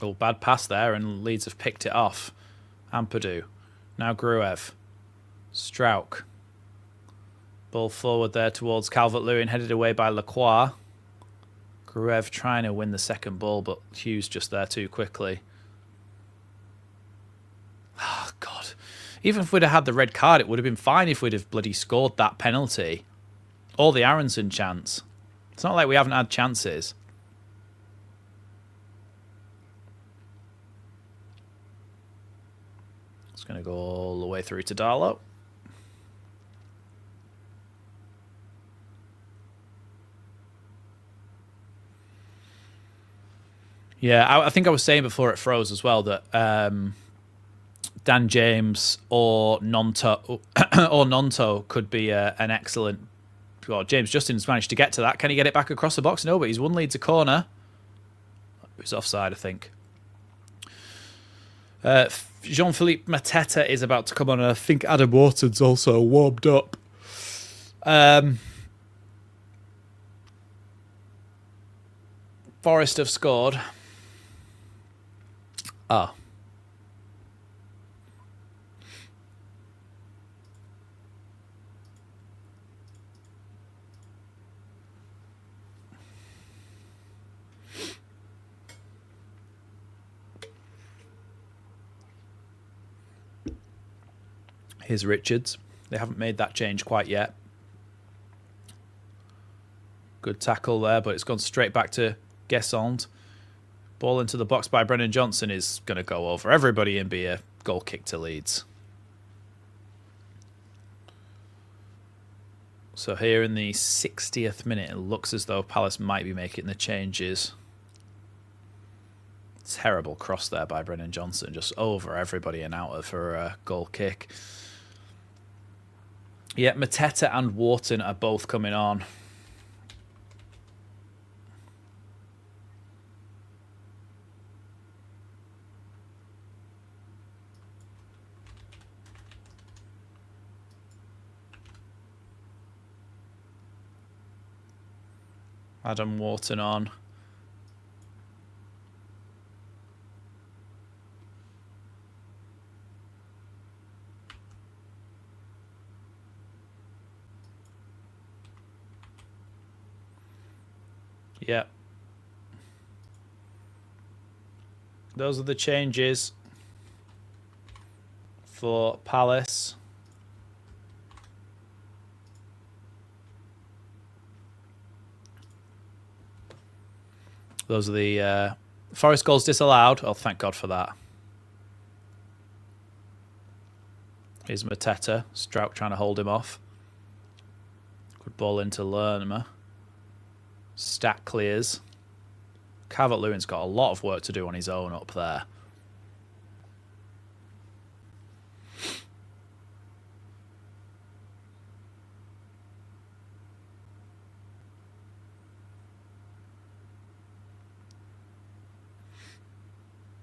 Oh, bad pass there, and Leeds have picked it off. Ampadu. Now Gruev. Strauch. Ball forward there towards Calvert-Lewin, headed away by Lacroix. Gruev trying to win the second ball, but Hughes just there too quickly. Oh, God. Even if we'd have had the red card, it would have been fine if we'd have bloody scored that penalty. Or the Aronson chance. It's not like we haven't had chances. It's going to go all the way through to Darlow. Yeah, I think I was saying before it froze as well that Dan James or Nonto could be an excellent. Well, James Justin's managed to get to that. Can he get it back across the box? No, but he's won Leeds a corner. It was offside, I think. Jean-Philippe Mateta is about to come on, and I think Adam Wharton's also warmed up. Forest have scored. Ah. Here's Richards. They haven't made that change quite yet. Good tackle there, but it's gone straight back to Guessant. Ball into the box by Brennan Johnson is going to go over everybody and be a goal kick to Leeds. So here in the 60th minute, it looks as though Palace might be making the changes. Terrible cross there by Brennan Johnson, just over everybody and out for a goal kick. Yeah, Mateta and Wharton are both coming on. Adam Wharton on. Yeah. Those are the changes for Palace. Those are the Forest goals disallowed. Oh, thank God for that. Here's Mateta. Strauch trying to hold him off. Good ball into Lerma. Stack clears. Calvert-Lewin's got a lot of work to do on his own up there.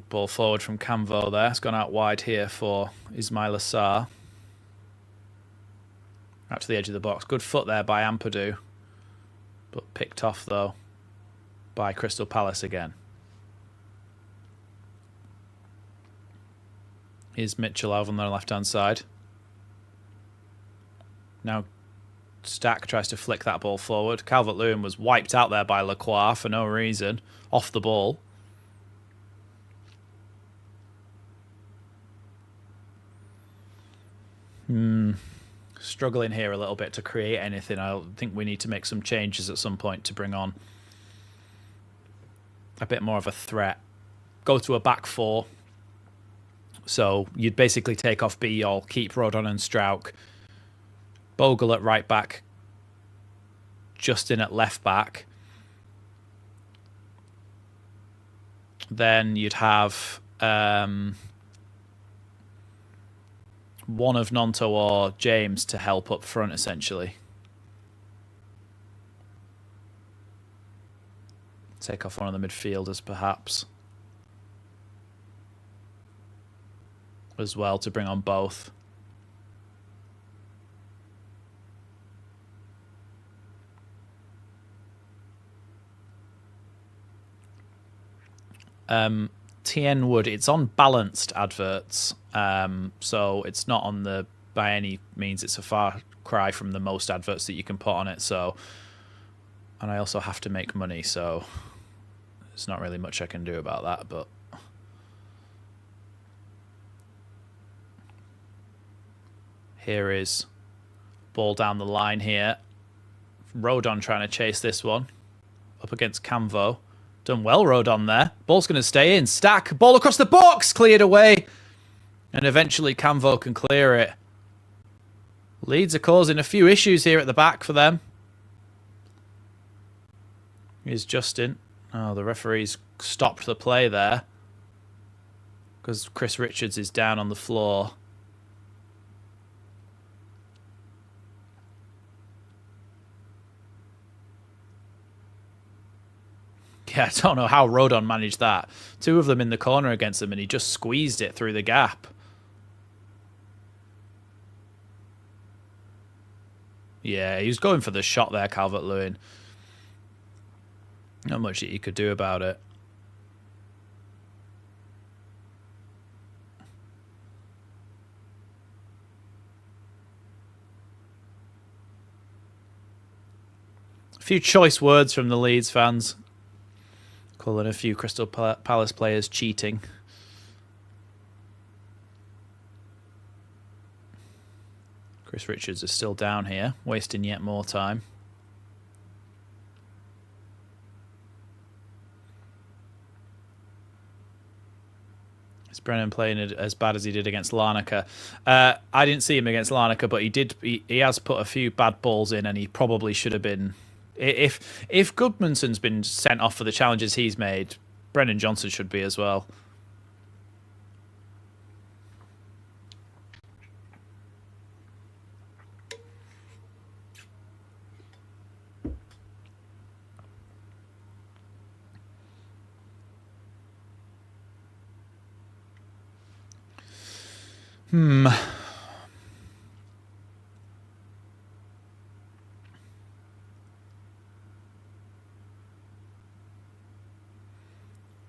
Ball forward from Camvo there. It's gone out wide here for Ismail Assar. Out to the edge of the box. Good foot there by Ampadu. But picked off, though, by Crystal Palace again. Here's Mitchell over on the left-hand side. Now Stack tries to flick that ball forward. Calvert-Lewin was wiped out there by Lacroix for no reason. Off the ball. struggling here a little bit to create anything. I think we need to make some changes at some point to bring on a bit more of a threat. Go to a back four. So you'd basically take off Biol, keep Rodon and Strauch, Bogle at right back, Justin at left back. Then you'd have one of Nonto or James to help up front, essentially. Take off one of the midfielders, perhaps, as well, to bring on both. TN Wood, it's on balanced adverts, so it's not on the, by any means, it's a far cry from the most adverts that you can put on it. So, and I also have to make money, so there's not really much I can do about that. But here is ball down the line here. Rodon trying to chase this one up against Camvo. Done well, Rodon there. Ball's going to stay in. Stack. Ball across the box. Cleared away. And eventually Camvo can clear it. Leeds are causing a few issues here at the back for them. Here's Justin. Oh, the referee's stopped the play there, because Chris Richards is down on the floor. Yeah, I don't know how Rodon managed that. Two of them in the corner against him, and he just squeezed it through the gap. Yeah, he was going for the shot there, Calvert-Lewin. Not much that he could do about it. A few choice words from the Leeds fans, calling a few Crystal Palace players cheating. Chris Richards is still down here, wasting yet more time. Is Brennan playing as bad as he did against Larnaca? I didn't see him against Larnaca, but he has put a few bad balls in, and he probably should have been. If Goodmanson's been sent off for the challenges he's made, Brennan Johnson should be as well.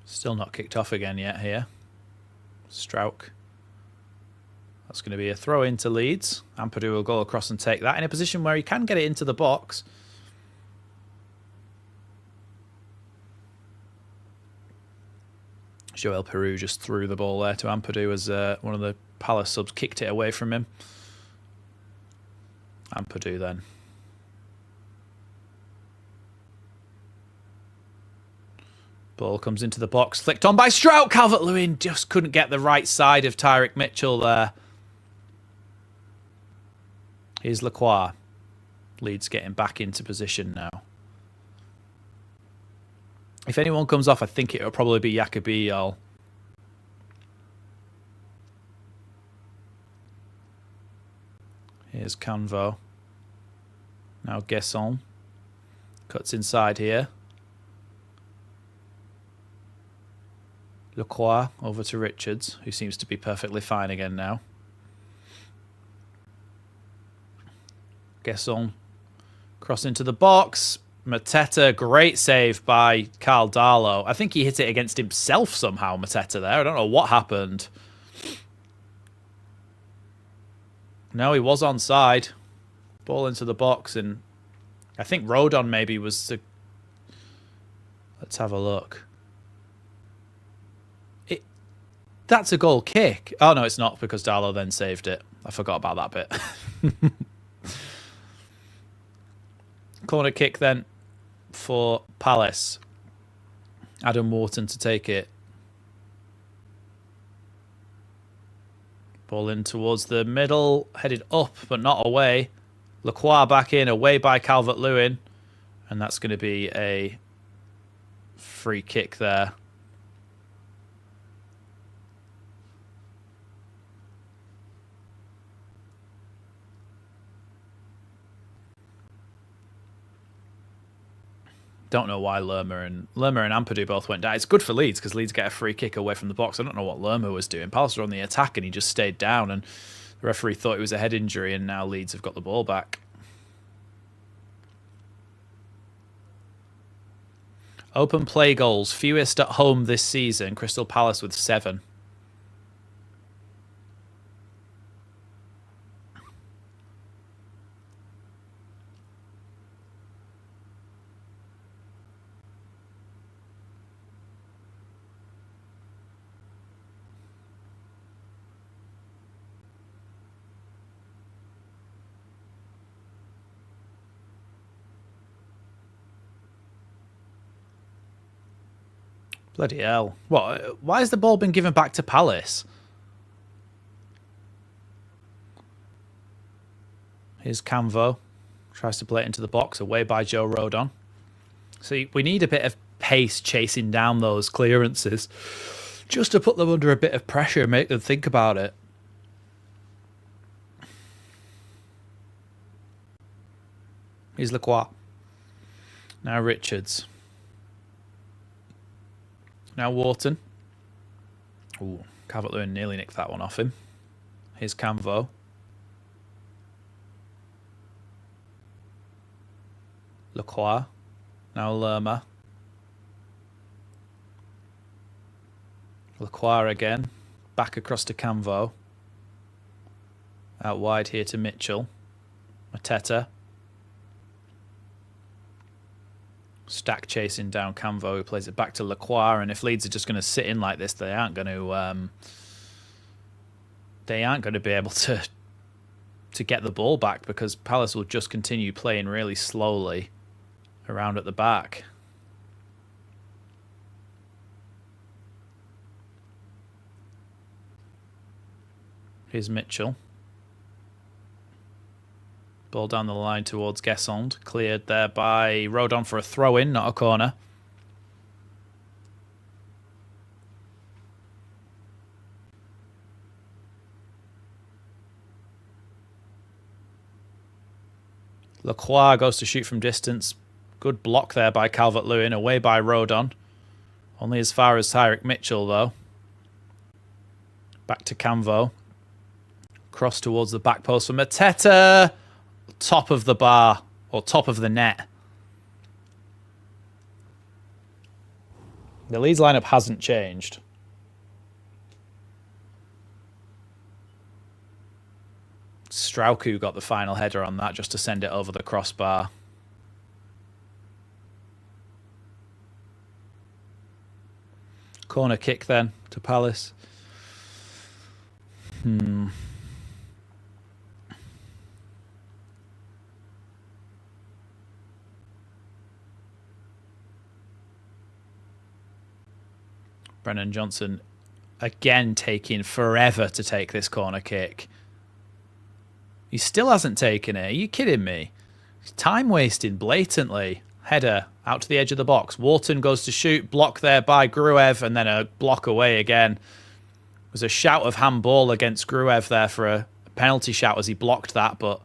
Still not kicked off again yet here. Strauch. That's going to be a throw into Leeds. Ampadu will go across and take that in a position where he can get it into the box. Joel Peru just threw the ball there to Ampadu as one of the Palace subs kicked it away from him. Ampadu then. Ball comes into the box, flicked on by Strauch. Calvert-Lewin just couldn't get the right side of Tyrick Mitchell there. Here's Lacroix. Leeds getting back into position now. If anyone comes off, I think it'll probably be Yacobiol. Here's Canvo. Now Guesson. Cuts inside here. Lacroix over to Richards, who seems to be perfectly fine again now. Guesson. Cross into the box. Mateta, great save by Carl Darlow. I think he hit it against himself somehow, Mateta there. I don't know what happened. No, he was onside. Ball into the box, and I think Rodon maybe was the... Let's have a look. That's a goal kick. Oh, no, it's not, because Darlow then saved it. I forgot about that bit. Corner kick then for Palace. Adam Wharton to take it. Ball in towards the middle, headed up but not away. Lacroix back in, away by Calvert-Lewin. And that's going to be a free kick there. Don't know why Lerma and Ampadu both went down. It's good for Leeds because Leeds get a free kick away from the box. I don't know what Lerma was doing. Palace were on the attack and he just stayed down, and the referee thought it was a head injury, and now Leeds have got the ball back. Open play goals, fewest at home this season. Crystal Palace with 7. Bloody hell. What? Why has the ball been given back to Palace? Here's Camvo. Tries to play it into the box, away by Joe Rodon. See, we need a bit of pace chasing down those clearances, just to put them under a bit of pressure and make them think about it. Here's Lacroix. Now Richards. Now Wharton. Ooh, Calvert-Lewin nearly nicked that one off him. Here's Camvo. Lacroix. Now Lerma. Lacroix again. Back across to Camvo. Out wide here to Mitchell. Mateta. Stack chasing down Camvo, who plays it back to Lacroix, and if Leeds are just going to sit in like this, they aren't going to be able to get the ball back, because Palace will just continue playing really slowly around at the back. Here's Mitchell. Ball down the line towards Guessond. Cleared there by Rodon for a throw-in, not a corner. Lacroix goes to shoot from distance. Good block there by Calvert-Lewin. Away by Rodon. Only as far as Tyrick Mitchell, though. Back to Camvo. Cross towards the back post for Mateta. Top of the bar, or top of the net. The Leeds lineup hasn't changed. Strauku got the final header on that just to send it over the crossbar. Corner kick then to Palace. Brennan Johnson again taking forever to take this corner kick. He still hasn't taken it. Are you kidding me? He's time wasting blatantly. Header out to the edge of the box. Wharton goes to shoot. Block there by Gruev, and then a block away again. It was a shout of handball against Gruev there for a penalty shout as he blocked that, but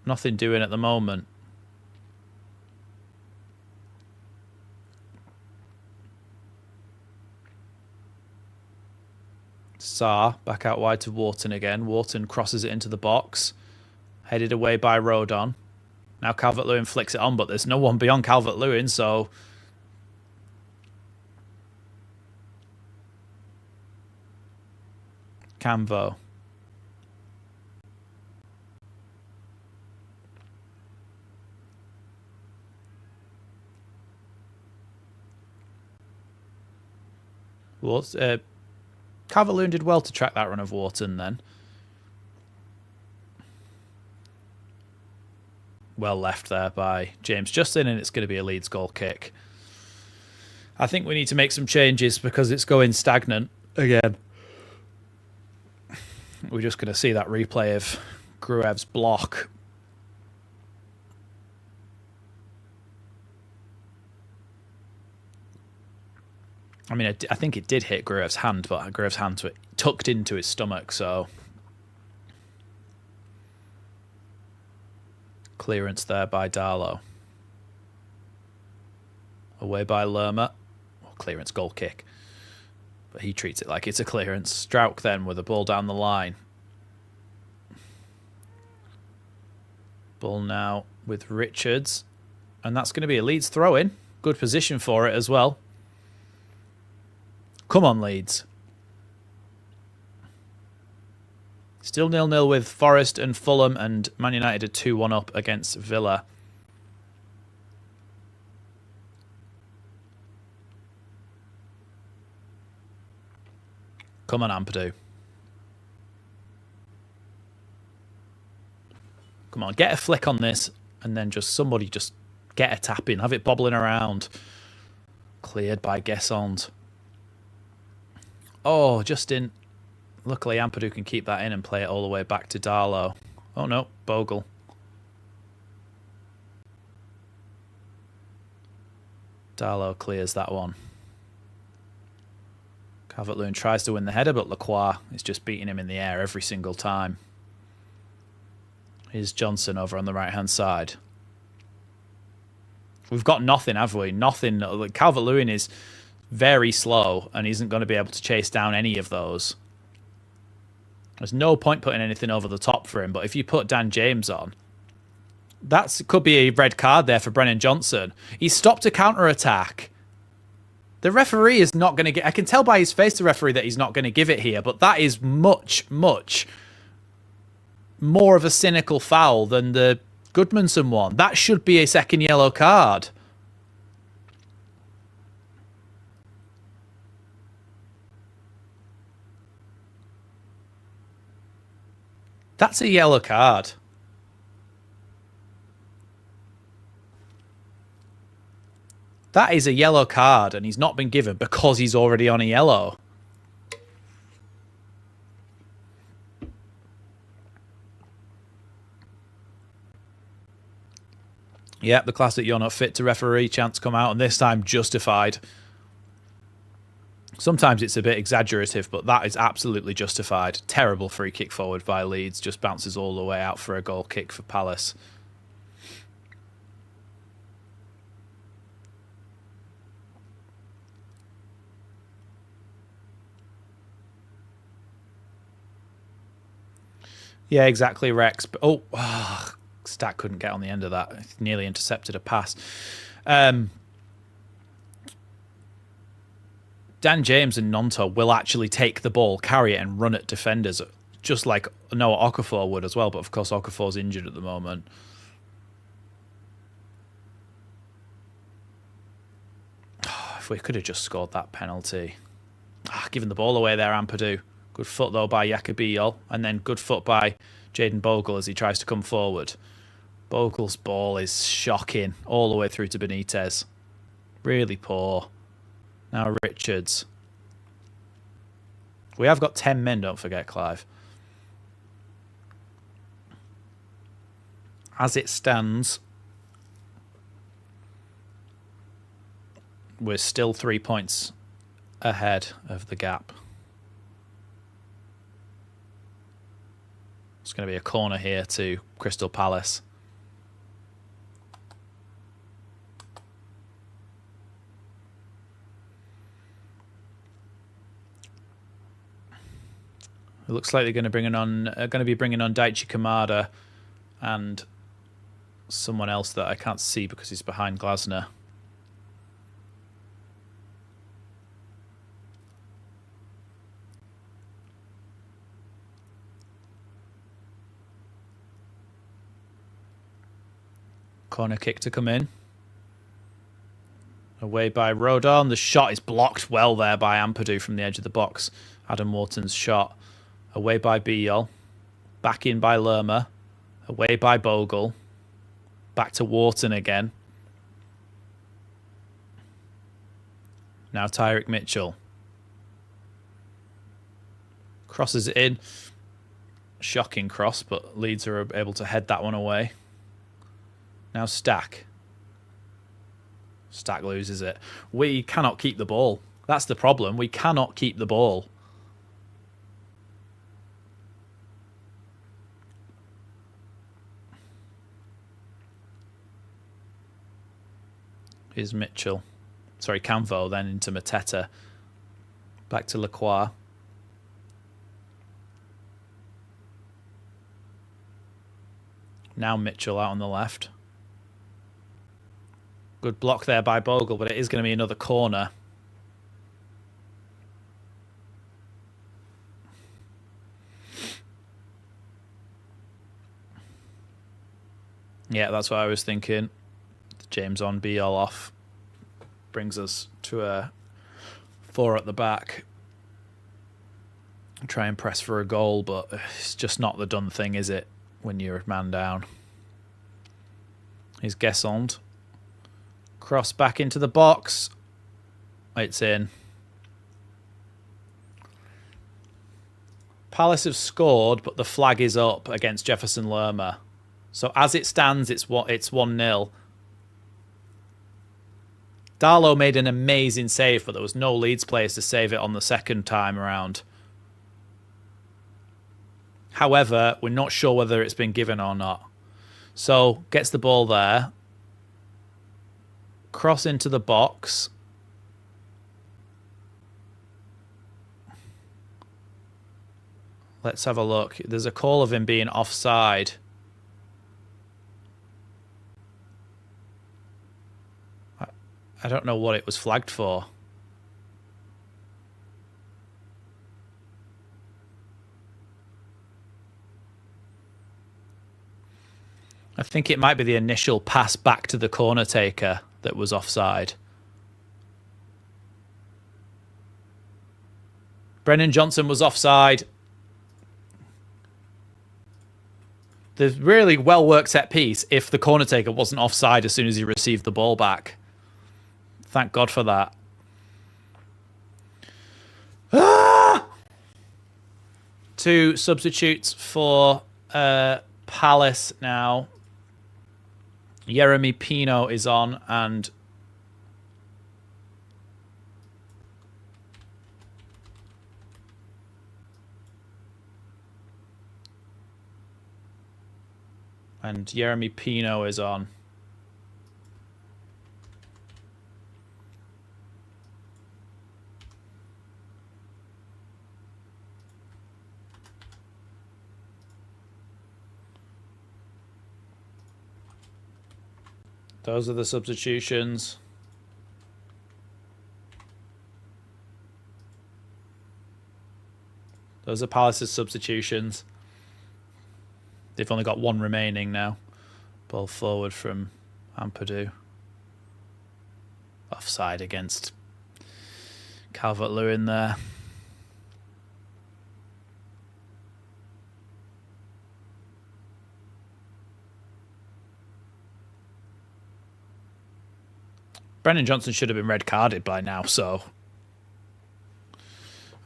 nothing doing at the moment. Sarr back out wide to Wharton again. Wharton crosses it into the box. Headed away by Rodon. Now Calvert-Lewin flicks it on, but there's no one beyond Calvert-Lewin, so... Camvo. Calvert-Lewin did well to track that run of Wharton then. Well left there by James Justin, and it's going to be a Leeds goal kick. I think we need to make some changes because it's going stagnant again. We're just going to see that replay of Gruev's block. I mean, I think it did hit Gruev's hand, but Gruev's hands were tucked into his stomach, so... Clearance there by Darlow. Away by Lerma. Oh, clearance, goal kick. But he treats it like it's a clearance. Strauch then with the ball down the line. Ball now with Richards. And that's going to be a Leeds throw-in. Good position for it as well. Come on, Leeds. Still 0-0 with Forest and Fulham, and Man United are 2-1 up against Villa. Come on, Ampadu. Come on, get a flick on this, and then just somebody just get a tap in. Have it bobbling around. Cleared by Guessant. Oh, Justin. Luckily, Ampadu can keep that in and play it all the way back to Darlow. Oh no, Bogle. Darlow clears that one. Calvert-Lewin tries to win the header, but Lacroix is just beating him in the air every single time. Here's Johnson over on the right-hand side. We've got nothing, have we? Nothing. Calvert-Lewin is very slow and isn't going to be able to chase down any of those. There's no point putting anything over the top for him, but if you put Dan James on, that could be a red card there for Brennan Johnson. He stopped a counter-attack. The referee is not going to get... I can tell by his face, the referee, that he's not going to give it here, but that is much, much more of a cynical foul than the Goodmanson one. That should be a second yellow card. That's a yellow card. That is a yellow card, and he's not been given because he's already on a yellow. Yeah, the classic "you're not fit to referee" chants come out, and this time justified. Sometimes it's a bit exaggerative, but that is absolutely justified. Terrible free kick forward by Leeds, just bounces all the way out for a goal kick for Palace. Yeah, exactly, Rex. But, oh, Stack couldn't get on the end of that. It nearly intercepted a pass. Dan James and Nonto will actually take the ball, carry it, and run at defenders, just like Noah Okafor would as well. But, of course, Okafor's injured at the moment. Oh, if we could have just scored that penalty. Giving the ball away there, Ampadu. Good foot, though, by Yakubiyol. And then good foot by Jayden Bogle as he tries to come forward. Bogle's ball is shocking all the way through to Benitez. Really poor. Now Richards. We have got 10 men, don't forget, Clive. As it stands, we're still 3 points ahead of the gap. It's going to be a corner here to Crystal Palace. It looks like they're going to be bringing on Daichi Kamada and someone else that I can't see because he's behind Glasner. Corner kick to come in. Away by Rodon. The shot is blocked well there by Ampadu from the edge of the box. Adam Wharton's shot. Away by Biyol. Back in by Lerma. Away by Bogle. Back to Wharton again. Now Tyrick Mitchell. Crosses it in. Shocking cross, but Leeds are able to head that one away. Now Stack. Stack loses it. We cannot keep the ball. That's the problem. We cannot keep the ball. Here's Mitchell. Sorry, Canvo, then into Mateta. Back to Lacroix. Now Mitchell out on the left. Good block there by Bogle, but it is going to be another corner. Yeah, that's what I was thinking. James on, be all off. Brings us to a 4 at the back. Try and press for a goal, but it's just not the done thing, is it, when you're a man down? Here's Guessond. Cross back into the box. It's in. Palace have scored, but the flag is up against Jefferson Lerma. So as it stands, it's 1-0. Darlow made an amazing save, but there was no Leeds players to save it on the second time around. However, we're not sure whether it's been given or not. So, gets the ball there. Cross into the box. Let's have a look. There's a call of him being offside. I don't know what it was flagged for. I think it might be the initial pass back to the corner taker that was offside. Brennan Johnson was offside. The really well-worked set piece if the corner taker wasn't offside as soon as he received the ball back. Thank God for that. Ah! 2 substitutes for Palace now. Yeremy Pino is on and Yeremy Pino is on. Those are the substitutions. Those are Palace's substitutions. They've only got 1 remaining now. Ball forward from Ampadu. Offside against Calvert-Lewin there. Brennan Johnson should have been red carded by now, so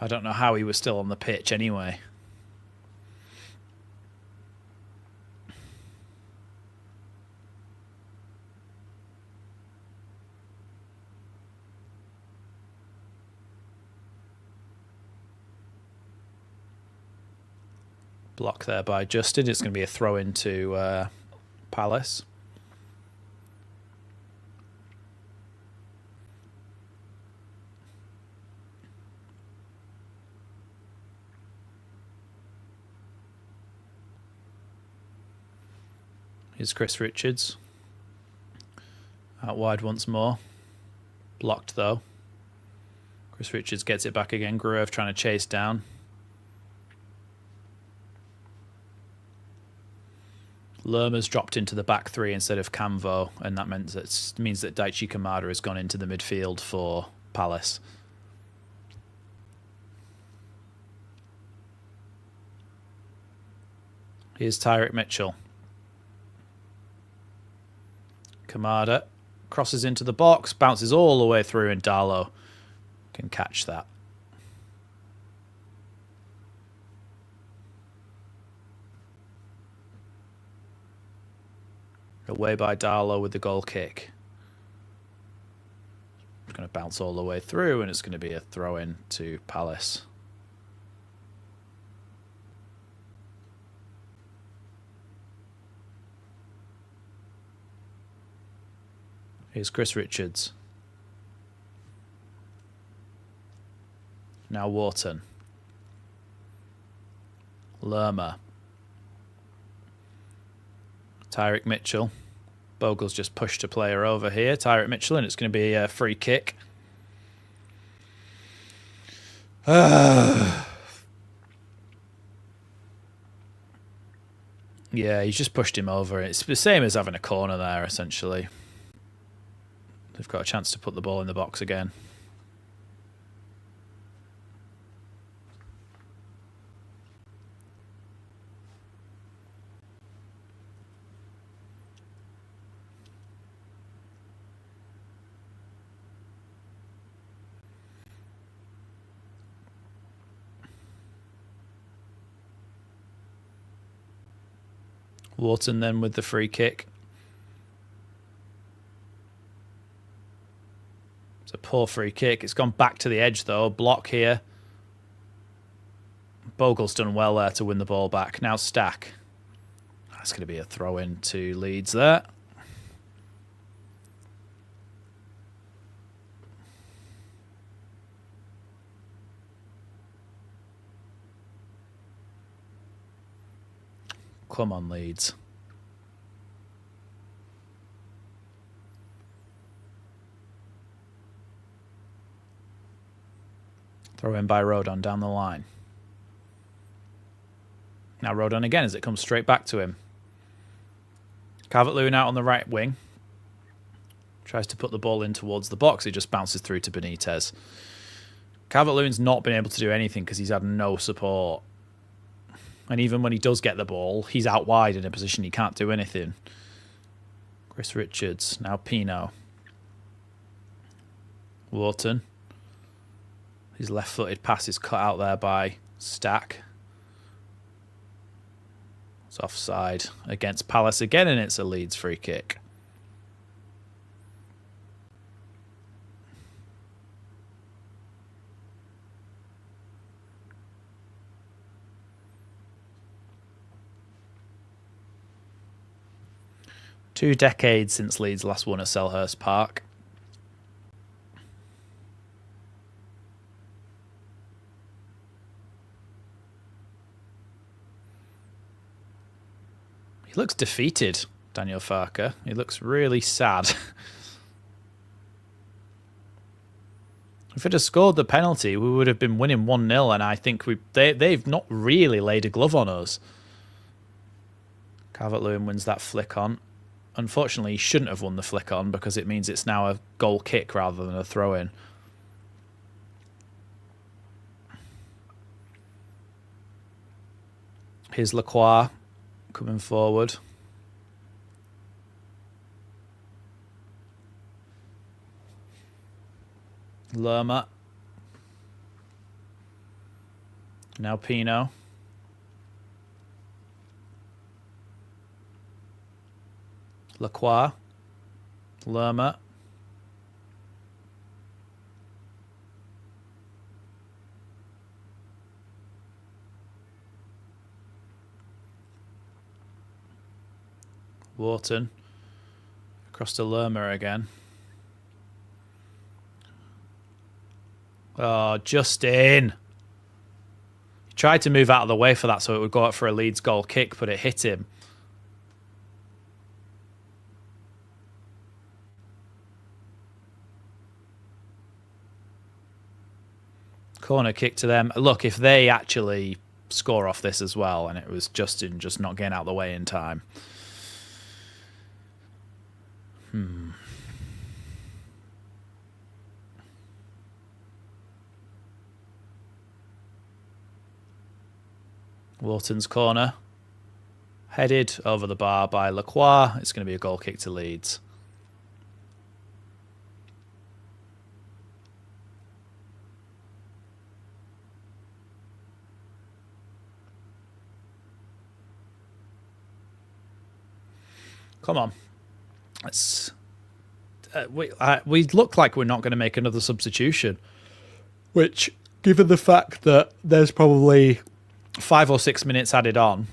I don't know how he was still on the pitch anyway. Block there by Justin. It's going to be a throw into Palace. Here's Chris Richards. Out wide once more. Blocked though. Chris Richards gets it back again. Gruev trying to chase down. Lerma's dropped into the back 3 instead of Canvo, and that means that Daichi Kamada has gone into the midfield for Palace. Here's Tyrick Mitchell. Kamada crosses into the box, bounces all the way through, and Darlow can catch that. Away by Darlow with the goal kick. It's going to bounce all the way through, and it's going to be a throw-in to Palace. Here's Chris Richards. Now Wharton. Lerma. Tyrick Mitchell. Bogle's just pushed a player over here. Tyrick Mitchell, and it's going to be a free kick. Yeah, he's just pushed him over. It's the same as having a corner there, essentially. They've got a chance to put the ball in the box again. Wharton then with the free kick. It's a poor free kick. It's gone back to the edge though. Block here. Bogle's done well there to win the ball back. Now Stack. That's going to be a throw in to Leeds there. Come on, Leeds. Throw in by Rodon down the line. Now Rodon again as it comes straight back to him. Calvert-Lewin out on the right wing. Tries to put the ball in towards the box. It just bounces through to Benitez. Calvert-Lewin's not been able to do anything because he's had no support. And even when he does get the ball, he's out wide in a position he can't do anything. Chris Richards. Now Pino. Wharton. His left-footed pass is cut out there by Stack. It's offside against Palace again, and it's a Leeds free kick. Two decades since Leeds last won at Selhurst Park. He looks defeated, Daniel Farke. He looks really sad. If it had scored the penalty, we would have been winning 1-0, and I think they've not really laid a glove on us. Calvert-Lewin wins that flick on. Unfortunately, he shouldn't have won the flick on because it means it's now a goal kick rather than a throw-in. Here's Lacroix coming forward. Lerma. Now Pino. Lacroix. Lerma. Wharton. Across to Lerma again. Oh, Justin. He tried to move out of the way for that so it would go out for a Leeds goal kick, but it hit him. Corner kick to them. Look, if they actually score off this as well, and it was Justin just not getting out of the way in time. Wharton's corner. Headed over the bar by Lacroix. It's going to be a goal kick to Leeds. Come on. Let's... we look like we're not going to make another substitution, which, given the fact that there's probably 5 or 6 minutes added on,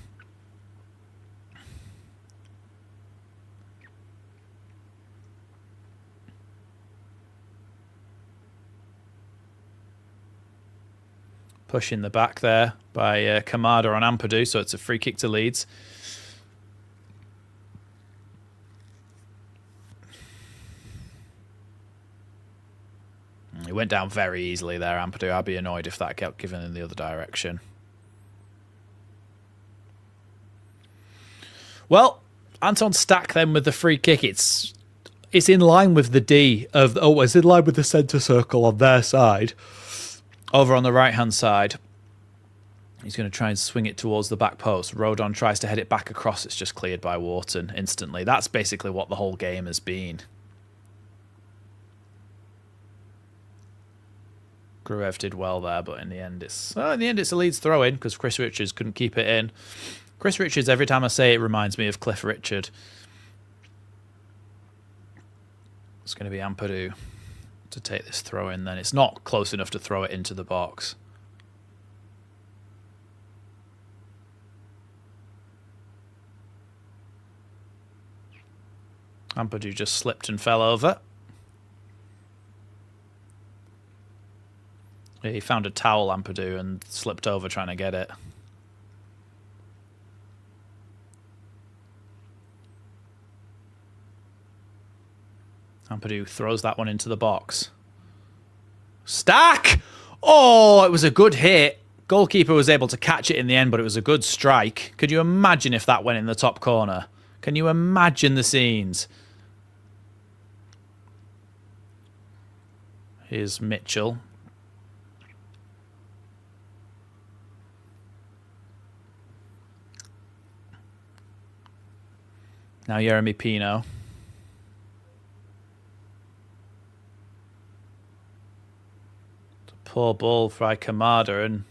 push in the back there by Kamada on Ampadu, so it's a free kick to Leeds. He went down very easily there, Ampadu. I'd be annoyed if that kept given in the other direction. Well, Anton Stack then with the free kick. It's in line with the D of... Oh, it's in line with the centre circle on their side. Over on the right-hand side. He's going to try and swing it towards the back post. Rodon tries to head it back across. It's just cleared by Wharton instantly. That's basically what the whole game has been. Gruev did well there, but in the end it's a Leeds throw-in because Chris Richards couldn't keep it in. Chris Richards, every time I say it, reminds me of Cliff Richard. It's going to be Ampadu to take this throw-in then. It's not close enough to throw it into the box. Ampadu just slipped and fell over. He found a towel, Ampadu, and slipped over trying to get it. Ampadu throws that one into the box. Stack! Oh, it was a good hit. Goalkeeper was able to catch it in the end, but it was a good strike. Could you imagine if that went in the top corner? Can you imagine the scenes? Here's Mitchell. Now Jeremy Pino. Poor ball by Kamada, and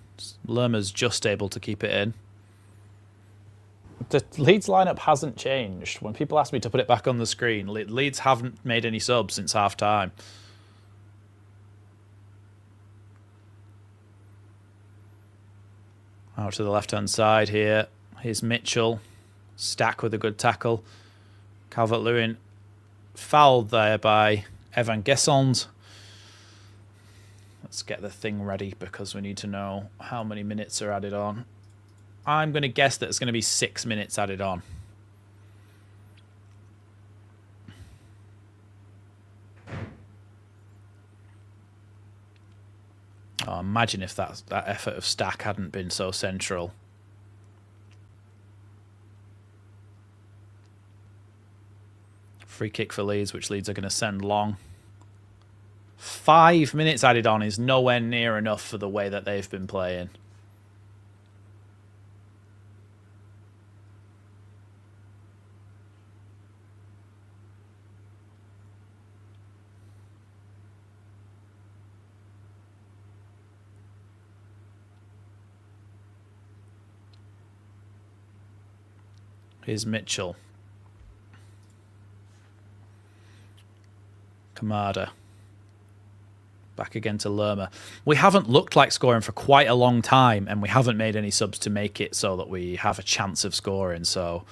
Lerma's just able to keep it in. The Leeds lineup hasn't changed. When people ask me to put it back on the screen, Leeds haven't made any subs since half time. Out to the left-hand side here. Here's Mitchell. Stack with a good tackle. Calvert-Lewin fouled there by Evan Gessond. Let's get the thing ready because we need to know how many minutes are added on. I'm going to guess that it's going to be 6 minutes added on. Oh, imagine if that effort of Stack hadn't been so central. Free kick for Leeds, which Leeds are going to send long. 5 minutes added on is nowhere near enough for the way that they've been playing. Here's Mitchell. Kamada. Back again to Lerma. We haven't looked like scoring for quite a long time, and we haven't made any subs to make it so that we have a chance of scoring. So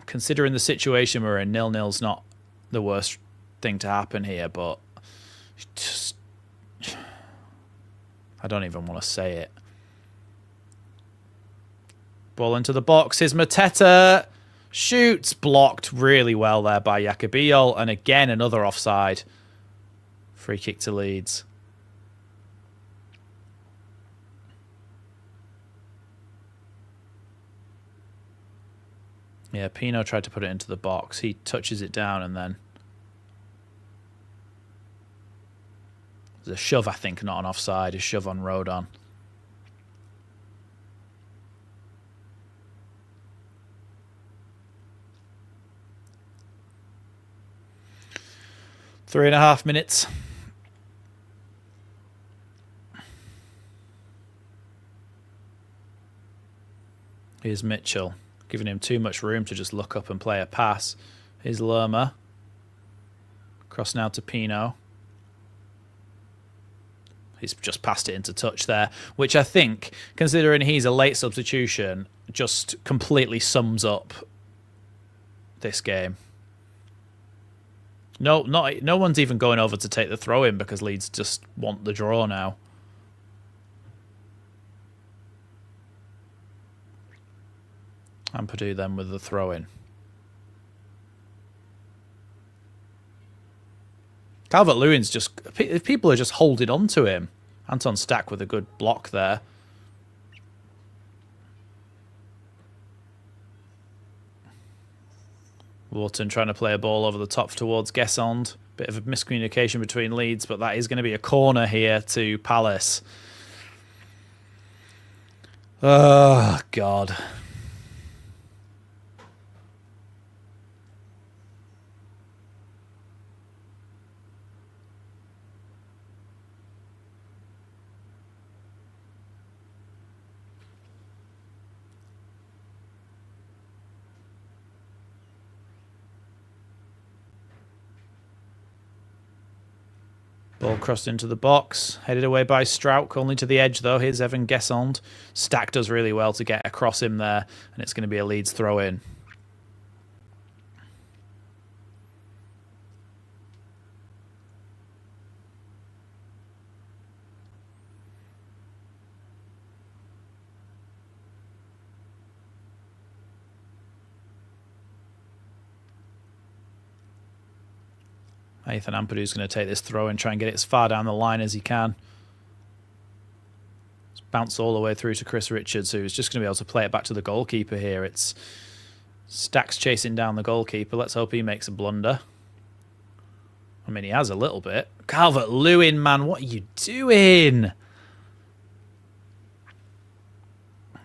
considering the situation we're in, 0-0's not the worst thing to happen here, but just I don't even want to say it. Ball into the box. Here's Mateta. Shoots. Blocked really well there by Yacobillo. And again, another offside. Free kick to Leeds. Yeah, Pino tried to put it into the box. He touches it down and then... There's a shove, I think, not an offside. A shove on Rodon. Three and a half minutes. Here's Mitchell, giving him too much room to just look up and play a pass. Here's Lerma. Cross now to Pino. He's just passed it into touch there, which I think, considering he's a late substitution, just completely sums up this game. No one's even going over to take the throw in because Leeds just want the draw now. Ampadu then with the throw in. Calvert-Lewin's just... People are just holding on to him. Anton Stack with a good block there. Wharton trying to play a ball over the top towards Guessond. Bit of a miscommunication between Leeds, but that is going to be a corner here to Palace. Oh, God. Ball crossed into the box, headed away by Strauch, only to the edge though. Here's Evan Guessond. Stack does really well to get across him there, and it's going to be a Leeds throw in. Ethan Ampadu's going to take this throw and try and get it as far down the line as he can. Just bounce all the way through to Chris Richards, who's just going to be able to play it back to the goalkeeper here. It's Stacks chasing down the goalkeeper. Let's hope he makes a blunder. I mean, he has a little bit. Calvert-Lewin, man, what are you doing?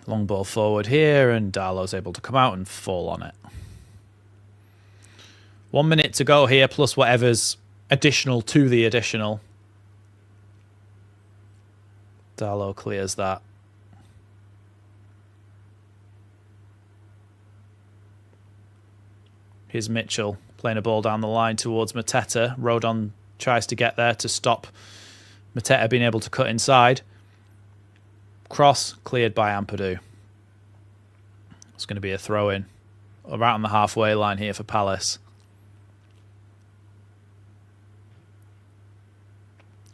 Long ball forward here, and Darlow's able to come out and fall on it. 1 minute to go here, plus whatever's additional to the additional. Darlow clears that. Here's Mitchell playing a ball down the line towards Mateta. Rodon tries to get there to stop Mateta being able to cut inside. Cross cleared by Ampadu. It's going to be a throw-in. Right on the halfway line here for Palace.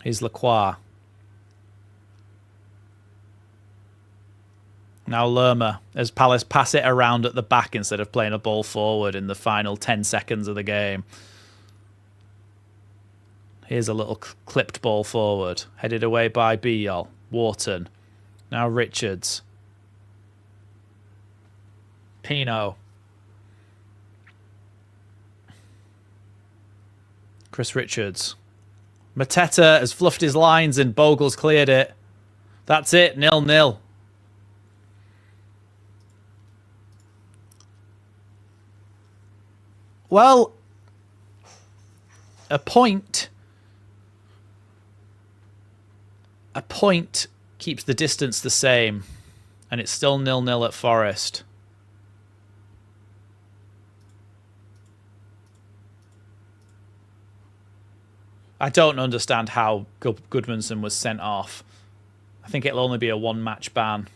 Here's Lacroix. Now Lerma, as Palace pass it around at the back instead of playing a ball forward in the final 10 seconds of the game. Here's a little clipped ball forward, headed away by Biol. Wharton. Now Richards. Pino. Chris Richards. Mateta has fluffed his lines and Bogle's cleared it. That's it, 0-0. Well, a point keeps the distance the same, and it's still 0-0 at Forest. I don't understand how Goodmanson was sent off. I think it'll only be a one-match ban.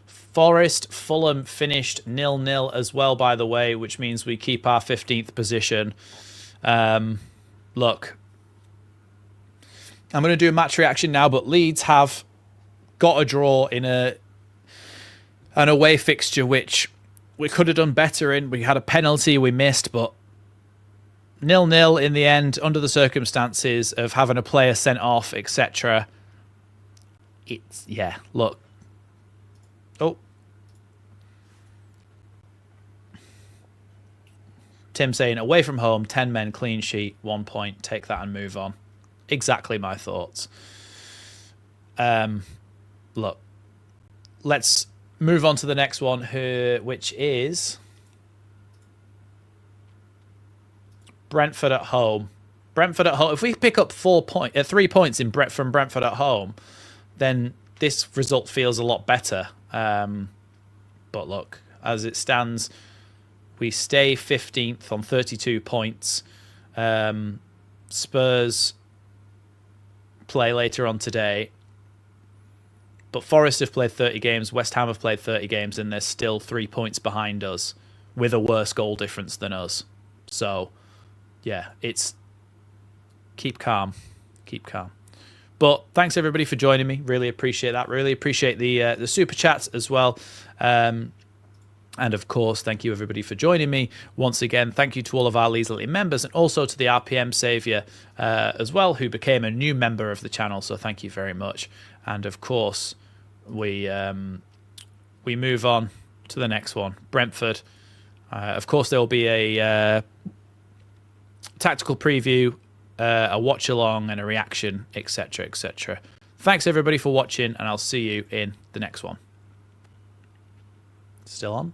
Forest, Fulham finished 0-0 as well, by the way, which means we keep our 15th position. Look, I'm going to do a match reaction now, but Leeds have got a draw in an away fixture, which we could have done better in. We had a penalty we missed, but 0-0 in the end, under the circumstances of having a player sent off, etc. It's, yeah, look. Oh. Tim saying, away from home, 10 men, clean sheet, 1 point, take that and move on. Exactly my thoughts. Look, let's move on to the next one, which is Brentford at home. Brentford at home. If we pick up 3 points from Brentford at home, then this result feels a lot better. But look, as it stands, we stay 15th on 32 points. Spurs play later on today. But Forest have played 30 games, West Ham have played 30 games, and they're still 3 points behind us with a worse goal difference than us. So, yeah, it's keep calm. Keep calm. But thanks, everybody, for joining me. Really appreciate that. Really appreciate the super chats as well. And, of course, thank you, everybody, for joining me. Once again, thank you to all of our Leeds Elite members and also to the RPM Saviour as well, who became a new member of the channel. So thank you very much. And, of course, we move on to the next one, Brentford. Of course, there will be a tactical preview, a watch-along and a reaction, etc., etc. Thanks, everybody, for watching, and I'll see you in the next one. Still on?